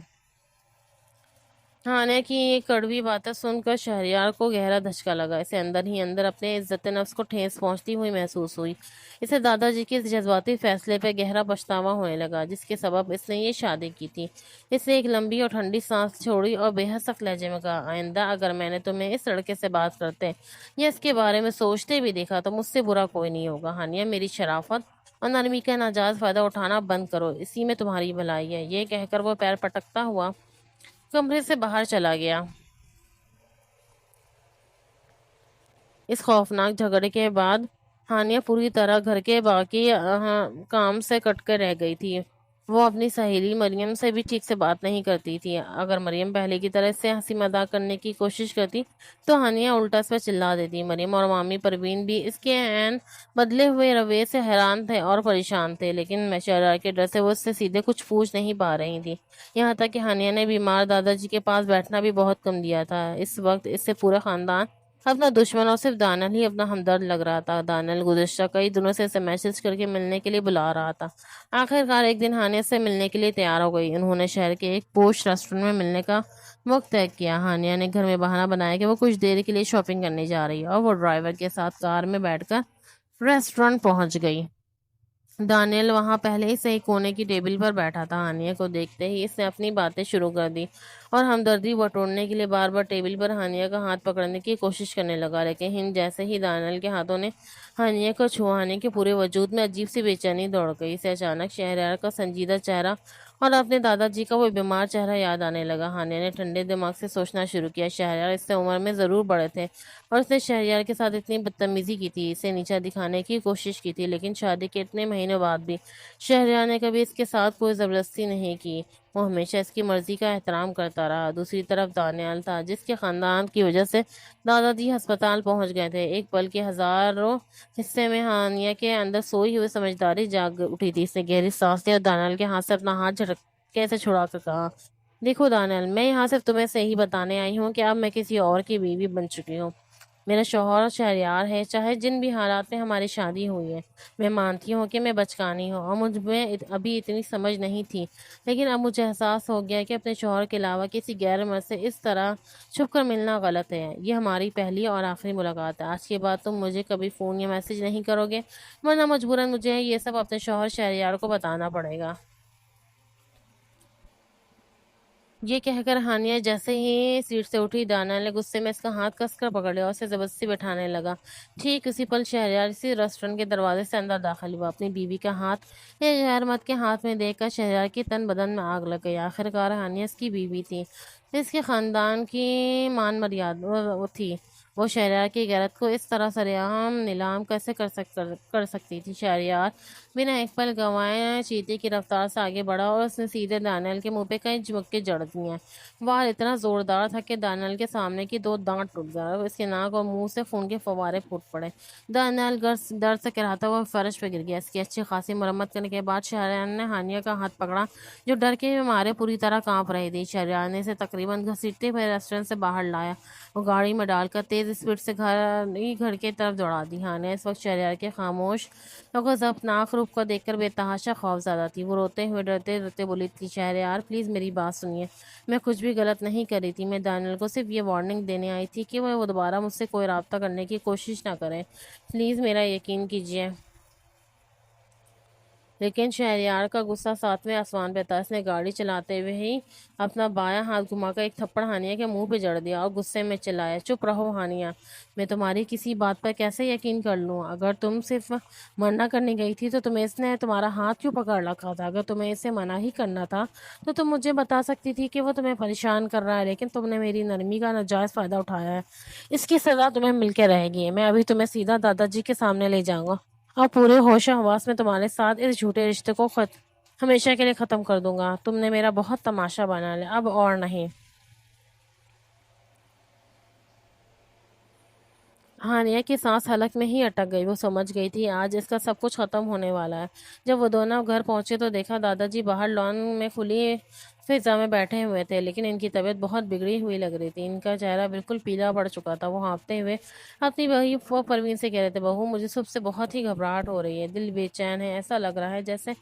ہانیہ کی یہ کڑوی باتیں سن کر شہریار کو گہرا دھچکا لگا۔ اسے اندر ہی اندر اپنے عزت نفس کو ٹھیس پہنچتی ہوئی محسوس ہوئی۔ اسے دادا جی کے اس جذباتی فیصلے پہ گہرا پچھتاوا ہونے لگا، جس کے سبب اس نے یہ شادی کی تھی۔ اس نے ایک لمبی اور ٹھنڈی سانس چھوڑی اور بے حد سخت لہجے میں کہا، آئندہ اگر میں نے تمہیں اس لڑکے سے بات کرتے یا اس کے بارے میں سوچتے بھی دیکھا تو مجھ سے برا کوئی نہیں ہوگا۔ ہانیہ، میری شرافت اور نرمی کا ناجائز فائدہ اٹھانا بند کرو، اسی میں تمہاری بھلائی ہے۔ یہ کہہ کر وہ پیر پٹکتا ہوا کمرے سے باہر چلا گیا۔ اس خوفناک جھگڑے کے بعد ہانیہ پوری طرح گھر کے باقی کام سے کٹ کر رہ گئی تھی۔ وہ اپنی سہیلی مریم سے بھی ٹھیک سے بات نہیں کرتی تھی۔ اگر مریم پہلے کی طرح اس سے ہنسی مذاق کرنے کی کوشش کرتی تو ہانیہ الٹا اس پر چلا دیتی۔ مریم اور مامی پروین بھی اس کے عین بدلے ہوئے رویے سے حیران تھے اور پریشان تھے، لیکن شہریار کے ڈر سے وہ اس سے سیدھے کچھ پوچھ نہیں پا رہی تھی۔ یہاں تک کہ ہانیہ نے بیمار دادا جی کے پاس بیٹھنا بھی بہت کم دیا تھا۔ اس وقت اس سے پورا خاندان اپنا دشمن اور صرف دانیال ہی اپنا ہمدرد لگ رہا تھا۔ دانیال گزشتہ کئی دنوں سے اسے میسج کر کے ملنے کے لیے بلا رہا تھا۔ آخرکار ایک دن ہانیہ سے ملنے کے لیے تیار ہو گئی۔ انہوں نے شہر کے ایک پوش ریسٹورنٹ میں ملنے کا وقت طے کیا۔ ہانیہ نے گھر میں بہانہ بنایا کہ وہ کچھ دیر کے لیے شاپنگ کرنے جا رہی ہے، اور وہ ڈرائیور کے ساتھ کار میں بیٹھ کر ریسٹورنٹ پہنچ گئی۔ دانیال وہاں پہلے ہی سے ہی کونے کی ٹیبل پر بیٹھا تھا۔ ہانیہ کو دیکھتے ہی اس نے اپنی باتیں شروع کر دی اور ہمدردی بٹورنے کے لیے بار بار ٹیبل پر ہانیہ کا ہاتھ پکڑنے کی کوشش کرنے لگا، لیکن جیسے ہی دانیال کے ہاتھوں نے ہانیہ کو چھوا، ہانیہ کے پورے وجود میں عجیب سی بے چینی دوڑ گئی۔ اسے اچانک شہریار کا سنجیدہ چہرہ اور اپنے دادا جی کا وہ بیمار چہرہ یاد آنے لگا۔ ہانیہ نے ٹھنڈے دماغ سے سوچنا شروع کیا۔ شہریار اس سے عمر میں ضرور بڑے تھے، اور اس نے شہریار کے ساتھ اتنی بدتمیزی کی تھی، اسے نیچا دکھانے کی کوشش کی تھی، لیکن شادی کے اتنے مہینوں بعد بھی شہریار نے کبھی اس کے ساتھ کوئی زبردستی نہیں کی۔ وہ ہمیشہ اس کی مرضی کا احترام کرتا رہا۔ دوسری طرف دانیال تھا، جس کے خاندان کی وجہ سے دادا جی ہسپتال پہنچ گئے تھے۔ ایک پل کے ہزاروں حصے میں ہانیہ کے اندر سوئی ہوئی سمجھداری جاگ اٹھی تھی۔ اس نے گہری سانس لی اور دانیال کے ہاتھ سے اپنا ہاتھ جھٹکے سے چھڑا کر کہا، دیکھو دانیال، میں یہاں صرف تمہیں سے ہی بتانے آئی ہوں کہ اب میں کسی اور کی بیوی بن چکی ہوں۔ میرا شوہر شہریار ہے، چاہے جن بھی حالات میں ہماری شادی ہوئی ہے۔ میں مانتی ہوں کہ میں بچکانی ہوں اور مجھ میں ابھی اتنی سمجھ نہیں تھی، لیکن اب مجھے احساس ہو گیا کہ اپنے شوہر کے علاوہ کسی غیر مرد سے اس طرح چھپ کر ملنا غلط ہے۔ یہ ہماری پہلی اور آخری ملاقات ہے۔ آج کے بعد تم مجھے کبھی فون یا میسج نہیں کرو گے، ورنہ مجبوراً مجھے یہ سب اپنے شوہر شہریار کو بتانا پڑے گا۔ یہ کہہ کر ہانیہ جیسے ہی سیٹ سے اٹھی، دانیال نے غصے میں اس کا ہاتھ کس کر پکڑ لیا اور اسے زبردستی بٹھانے لگا۔ ٹھیک اسی پل شہریار اسی ریسٹورینٹ کے دروازے سے اندر داخل ہوا۔ اپنی بیوی کا ہاتھ ایک غیر مرد کے ہاتھ میں دیکھ کر شہریار کی تن بدن میں آگ لگ گئی۔ آخرکار ہانیہ اس کی بیوی تھی، اس کے خاندان کی مان مریاد وہ تھی۔ وہ شہریار کی غیرت کو اس طرح سرعام نیلام کیسے کر سکتی تھی؟ شہریار بنا ایک پل گنوائے چیتے کی رفتار سے آگے بڑھا اور اس نے سیدھے دانیال کے منہ پہ کئی جھمکے جڑ دیے۔ وار اتنا زوردار تھا کہ دانیال کے سامنے کی دو دانت ٹوٹ گئے اور اس کے ناک اور منہ سے خون کے فوارے پھوٹ پڑے۔ دانیال درد سے کراہتا ہوا فرش پہ گر گیا۔ اس کی اچھی خاصی مرمت کرنے کے بعد شہریار نے ہانیہ کا ہاتھ پکڑا، جو ڈر کے مارے پوری طرح کانپ رہی تھی۔ شہریار نے اسے تقریباً گھسیٹتے ہوئے ریسٹورینٹ سے باہر لایا اور گاڑی میں ڈال کر تیز اسپیڈ سے گھر کی طرف دوڑا دی۔ ہانیہ اس وقت شہریار کے خاموش اور غضبناک روپ کو دیکھ کر بے تحاشا خوفزدہ تھی۔ وہ روتے ہوئے ڈرتے ڈرتے بولی تھی، شہریار پلیز میری بات سنیے، میں کچھ بھی غلط نہیں کر رہی تھی۔ میں دانیال کو صرف یہ وارننگ دینے آئی تھی کہ وہ دوبارہ مجھ سے کوئی رابطہ کرنے کی کوشش نہ کرے۔ پلیز میرا یقین کیجیے۔ لیکن شہریار کا غصہ ساتویں آسمان پہ تھا۔ اس نے گاڑی چلاتے ہوئے ہی اپنا بایاں ہاتھ گھما کر ایک تھپڑ ہانیہ کے منہ پہ جڑ دیا اور غصے میں چلایا، چپ رہو ہانیہ، میں تمہاری کسی بات پر کیسے یقین کر لوں؟ اگر تم صرف منع کرنے گئی تھی تو تمہیں اس نے تمہارا ہاتھ کیوں پکڑ رکھا تھا؟ اگر تمہیں اسے منع ہی کرنا تھا تو تم مجھے بتا سکتی تھی کہ وہ تمہیں پریشان کر رہا ہے، لیکن تم نے میری نرمی کا ناجائز فائدہ اٹھایا ہے۔ اس کی سزا تمہیں مل کے رہے گی۔ میں ابھی تمہیں سیدھا دادا جی کے سامنے لے جاؤں گا اور پورے ہوش و حواس میں تمہارے ساتھ اس جھوٹے رشتے کو ہمیشہ کے لیے ختم کر دوں گا۔ تم نے میرا بہت تماشا بنا لیا، اب اور نہیں۔ ہانیہ کی سانس حلق میں ہی اٹک گئی۔ وہ سمجھ گئی تھی آج اس کا سب کچھ ختم ہونے والا ہے۔ جب وہ دونوں گھر پہنچے تو دیکھا دادا جی باہر لان میں کھلی فضا میں بیٹھے ہوئے تھے، لیکن ان کی طبیعت بہت بگڑی ہوئی لگ رہی تھی۔ ان کا چہرہ بالکل پیلا پڑ چکا تھا۔ وہ ہانپتے ہوئے اپنی بہو پروین سے کہہ رہے تھے، بہو مجھے صبح سے بہت ہی گھبراہٹ ہو رہی ہے، دل بے چین ہے، ایسا لگ رہا ہے جیسے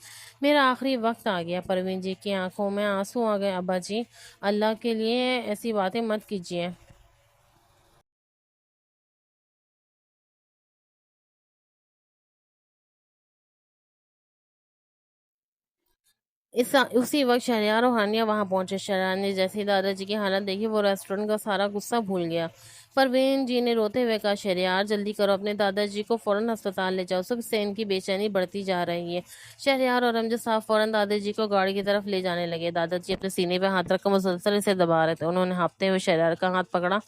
میرا آخری وقت آ گیا۔ پروین جی کی آنکھوں میں آنسو آ گئے۔ ابا جی اللہ کے لیے ایسی باتیں مت کیجیے۔ اسی وقت شہریار اور ہانیہ وہاں پہنچے۔ شہریار نے جیسے ہی دادا جی کی حالت دیکھی وہ ریسٹورینٹ کا سارا غصہ بھول گیا۔ پروین جی نے روتے ہوئے کہا، شہریار جلدی کرو، اپنے دادا جی کو فوراً ہسپتال لے جاؤ، صبح سے ان کی بے چینی بڑھتی جا رہی ہے۔ شہریار اور امجد صاحب فوراً دادا جی کو گاڑی کی طرف لے جانے لگے۔ دادا جی اپنے سینے پہ ہاتھ رکھ کر مسلسل اسے دبا رہے تھے۔ انہوں نے ہانپتے ہوئے شہریار کا ہاتھ پکڑا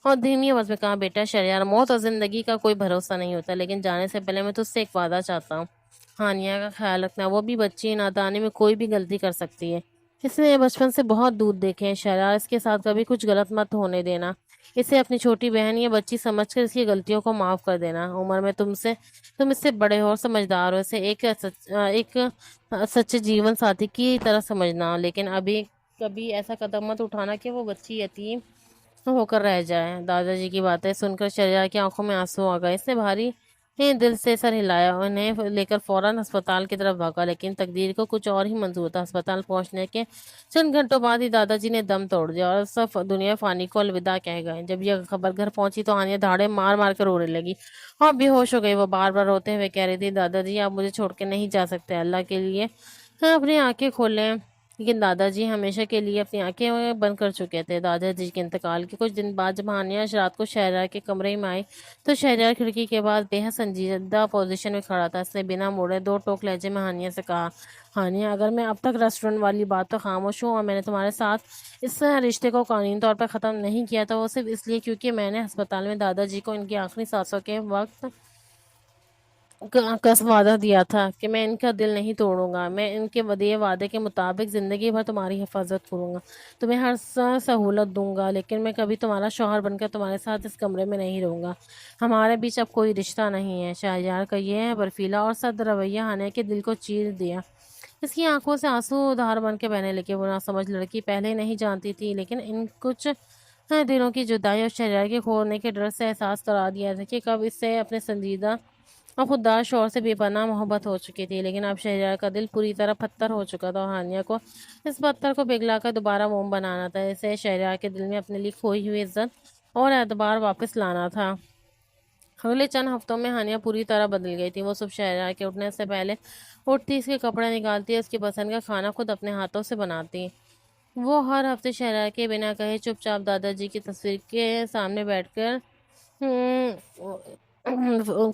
اور دھیمی آواز میں کہا، بیٹا شہریار، موت اور زندگی کا کوئی بھروسہ نہیں ہوتا، لیکن جانے سے پہلے میں تجھ سے ایک وعدہ چاہتا ہوں، ہانیہ کا خیال رکھنا، وہ بھی بچی ہے، نادانی میں کوئی بھی غلطی کر سکتی ہے۔ اس نے بچپن سے بہت دودھ دیکھے ہیں، شہریار اس کے ساتھ کبھی کچھ غلط مت ہونے دینا، اسے اپنی چھوٹی بہن یا بچی سمجھ کر اس کی غلطیوں کو معاف کر دینا۔ عمر میں تم اس سے بڑے ہو اور سمجھدار ہو، اسے ایک سچے جیون ساتھی کی طرح سمجھنا، لیکن ابھی کبھی ایسا قدم مت اٹھانا کہ وہ بچی یتیم ہو کر رہ جائے۔ دادا جی کی باتیں سن کر شہریار کی آنکھوں میں آنسو آ گئے۔ اس نے بھاری دل سے سر ہلایا اور انہیں لے کر فوراً ہسپتال کی طرف بھاگا، لیکن تقدیر کو کچھ اور ہی منظور تھا۔ ہسپتال پہنچنے کے چند گھنٹوں بعد ہی دادا جی نے دم توڑ دیا اور سب دنیا فانی کو الوداع کہہ گئے۔ جب یہ خبر گھر پہنچی تو ہانیہ دھاڑے مار مار کر رونے لگی اور بے ہوش ہو گئی۔ وہ بار بار روتے ہوئے کہہ رہی تھی، دادا جی آپ مجھے چھوڑ کے نہیں جا سکتے، اللہ کے لیے اپنی آنکھیں کھولیں۔ لیکن دادا جی ہمیشہ کے لیے اپنی آنکھیں بند کر چکے تھے۔ دادا جی کے انتقال کے کچھ دن بعد جب ہانیہ رات کو شہریار کے کمرے میں آئی تو شہریار کھڑکی کے بعد بے حد سنجیدہ پوزیشن میں کھڑا تھا۔ اس نے بنا موڑے دو ٹوک لہجے میں ہانیہ سے کہا، ہانیہ اگر میں اب تک ریسٹورینٹ والی بات تو خاموش ہوں اور میں نے تمہارے ساتھ اس رشتے کو قانونی طور پر ختم نہیں کیا تو وہ صرف اس لیے کیونکہ میں نے ہسپتال میں دادا جی کو ان کی آخری سانسوں کے وقت کس وعدہ دیا تھا کہ میں ان کا دل نہیں توڑوں گا، میں ان کے دیے وعدے کے مطابق زندگی بھر تمہاری حفاظت کروں گا، تمہیں ہر سہولت دوں گا، لیکن میں کبھی تمہارا شوہر بن کر تمہارے ساتھ اس کمرے میں نہیں رہوں گا۔ ہمارے بیچ اب کوئی رشتہ نہیں ہے۔ شہریار کا یہ برفیلا اور سرد رویہ ہانیہ کے دل کو چیر دیا۔ اس کی آنکھوں سے آنسو دھار بن کے بہنے لگے۔ وہ ناسمجھ لڑکی پہلے نہیں جانتی تھی، لیکن ان کچھ دنوں کی جدائی اور شہریار کے کھونے کے ڈر سے احساس کرا دیا تھا کہ کب اس سے اپنے سنجیدہ اور خوددار شوہر سے بے پناہ محبت ہو چکی تھی، لیکن اب شہریار کا دل پوری طرح پتھر ہو چکا تھا اور ہانیہ کو اس پتھر کو پگھلا کر دوبارہ موم بنانا تھا۔ اسے شہریار کے دل میں اپنے لیے کھوئی ہوئی عزت اور اعتبار واپس لانا تھا۔ اگلے چند ہفتوں میں ہانیہ پوری طرح بدل گئی تھی۔ وہ صبح شہریار کے اٹھنے سے پہلے اٹھتی، اس کے کپڑے نکالتی، اس کی پسند کا کھانا خود اپنے ہاتھوں سے بناتی وہ ہر ہفتے شہریار کے بنا کہے چپ چاپ دادا جی کی تصویر کے سامنے بیٹھ کر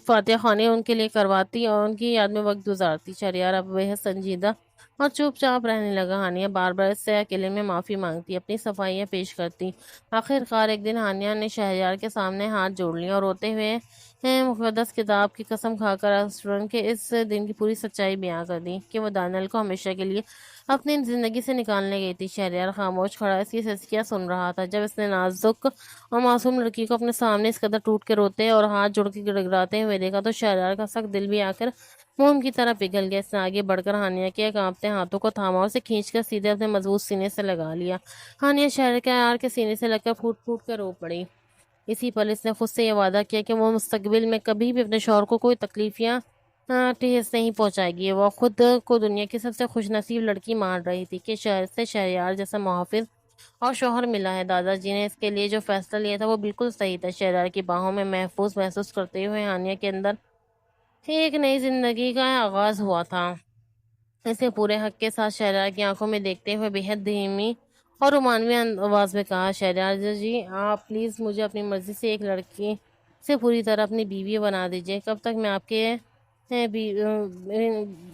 فاتحہ خوانی ان کے لیے کرواتی اور ان کی یاد میں وقت گزارتی۔ شہریار اب بےحد سنجیدہ اور چپ چاپ رہنے لگا۔ ہانیہ بار بار اس سے اکیلے میں معافی مانگتی، اپنی صفائیاں پیش کرتی۔ آخر کار ایک دن ہانیہ نے شہریار کے سامنے ہاتھ جوڑ لیا اور روتے ہوئے مقدس کتاب کی قسم کھا کر ریسٹورنٹ کے اس دن کی پوری سچائی بیان کر دی کہ وہ دانیل کو ہمیشہ کے لیے اپنی زندگی سے نکالنے گئی تھی۔ شہریار خاموش کھڑا اس کی سچیاں سن رہا تھا۔ جب اس نے نازک اور معصوم لڑکی کو اپنے سامنے اس قدر ٹوٹ کے روتے اور ہاتھ جوڑ کے گڑگڑاتے ہوئے دیکھا تو شہریار کا سخت دل بھی آخر موم کی طرح پگھل گیا۔ اس نے آگے بڑھ کر ہانیہ کے کانپتے ہاتھوں کو تھاما اور اسے کھینچ کر سیدھے اپنے مضبوط سینے سے لگا لیا۔ ہانیہ شہریار کے سینے سے لگ کر پھوٹ پھوٹ کر رو پڑی۔ اسی پل اس نے خود سے یہ وعدہ کیا کہ وہ مستقبل میں کبھی بھی اپنے شوہر کو کوئی تکلیف یا ٹھیس نہیں پہنچائے گی۔ وہ خود کو دنیا کی سب سے خوش نصیب لڑکی مان رہی تھی کہ شہریار جیسا محافظ اور شوہر ملا ہے۔ دادا جی نے اس کے لیے جو فیصلہ لیا تھا وہ بالکل صحیح تھا۔ شہریار کی باہوں میں محفوظ محسوس کرتے ہوئے ہانیہ کے اندر ایک نئی زندگی کا آغاز ہوا تھا۔ اسے پورے حق کے ساتھ شہریار کی آنکھوں میں دیکھتے ہوئے بےحد دھیمی اور رومانوی آواز میں کہا، شہریار جی آپ پلیز مجھے اپنی مرضی سے ایک لڑکی سے پوری طرح اپنی بیوی بنا دیجیے۔ کب تک میں آپ کے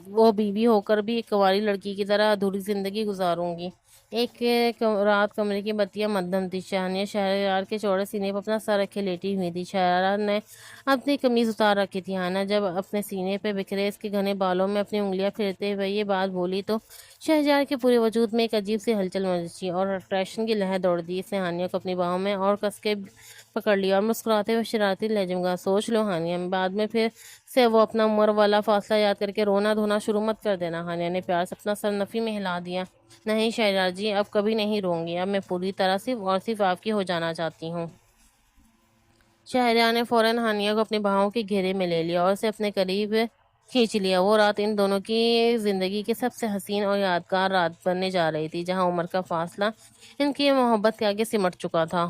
وہ بیوی ہو کر بھی ایک کنواری لڑکی کی طرح ادھوری زندگی گزاروں گی؟ ایک رات کمرے کی بتیاں مدھم تھی۔ ہانیہ شہریار کے چوڑے سینے پر اپنا سر رکھے لیٹی ہوئی تھی۔ شہریار نے اپنی قمیض اتار رکھی تھی۔ ہانیہ جب اپنے سینے پہ بکھرے اس کے گھنے بالوں میں اپنی انگلیاں پھیرتے ہوئے یہ بات بولی تو شہریار کے پورے وجود میں ایک عجیب سی ہلچل مچی اور اٹریکشن کی لہر دوڑ دی۔ اس نے ہانیہ کو اپنی باہوں میں اور کس کے پکڑ لیا اور مسکراتے ہوئے شرارتی لہجے میں کہا، سوچ لو ہانیہ، بعد میں پھر سے وہ اپنا عمر والا فاصلہ یاد کر کے رونا دھونا شروع مت کر دینا۔ ہانیہ نے پیار سے اپنا سر نفی میں ہلا دیا، نہیں شہریار جی اب کبھی نہیں روں گی، اب میں پوری طرح صرف آپ کی ہو جانا چاہتی ہوں۔ شہریار نے فوراً ہانیہ کو اپنی باہوں کے گھیرے میں لے لیا اور اسے اپنے قریب کھینچ لیا۔ وہ رات ان دونوں کی زندگی کی سب سے حسین اور یادگار رات بننے جا رہی تھی، جہاں عمر کا فاصلہ ان کی محبت کے آگے سمٹ چکا تھا۔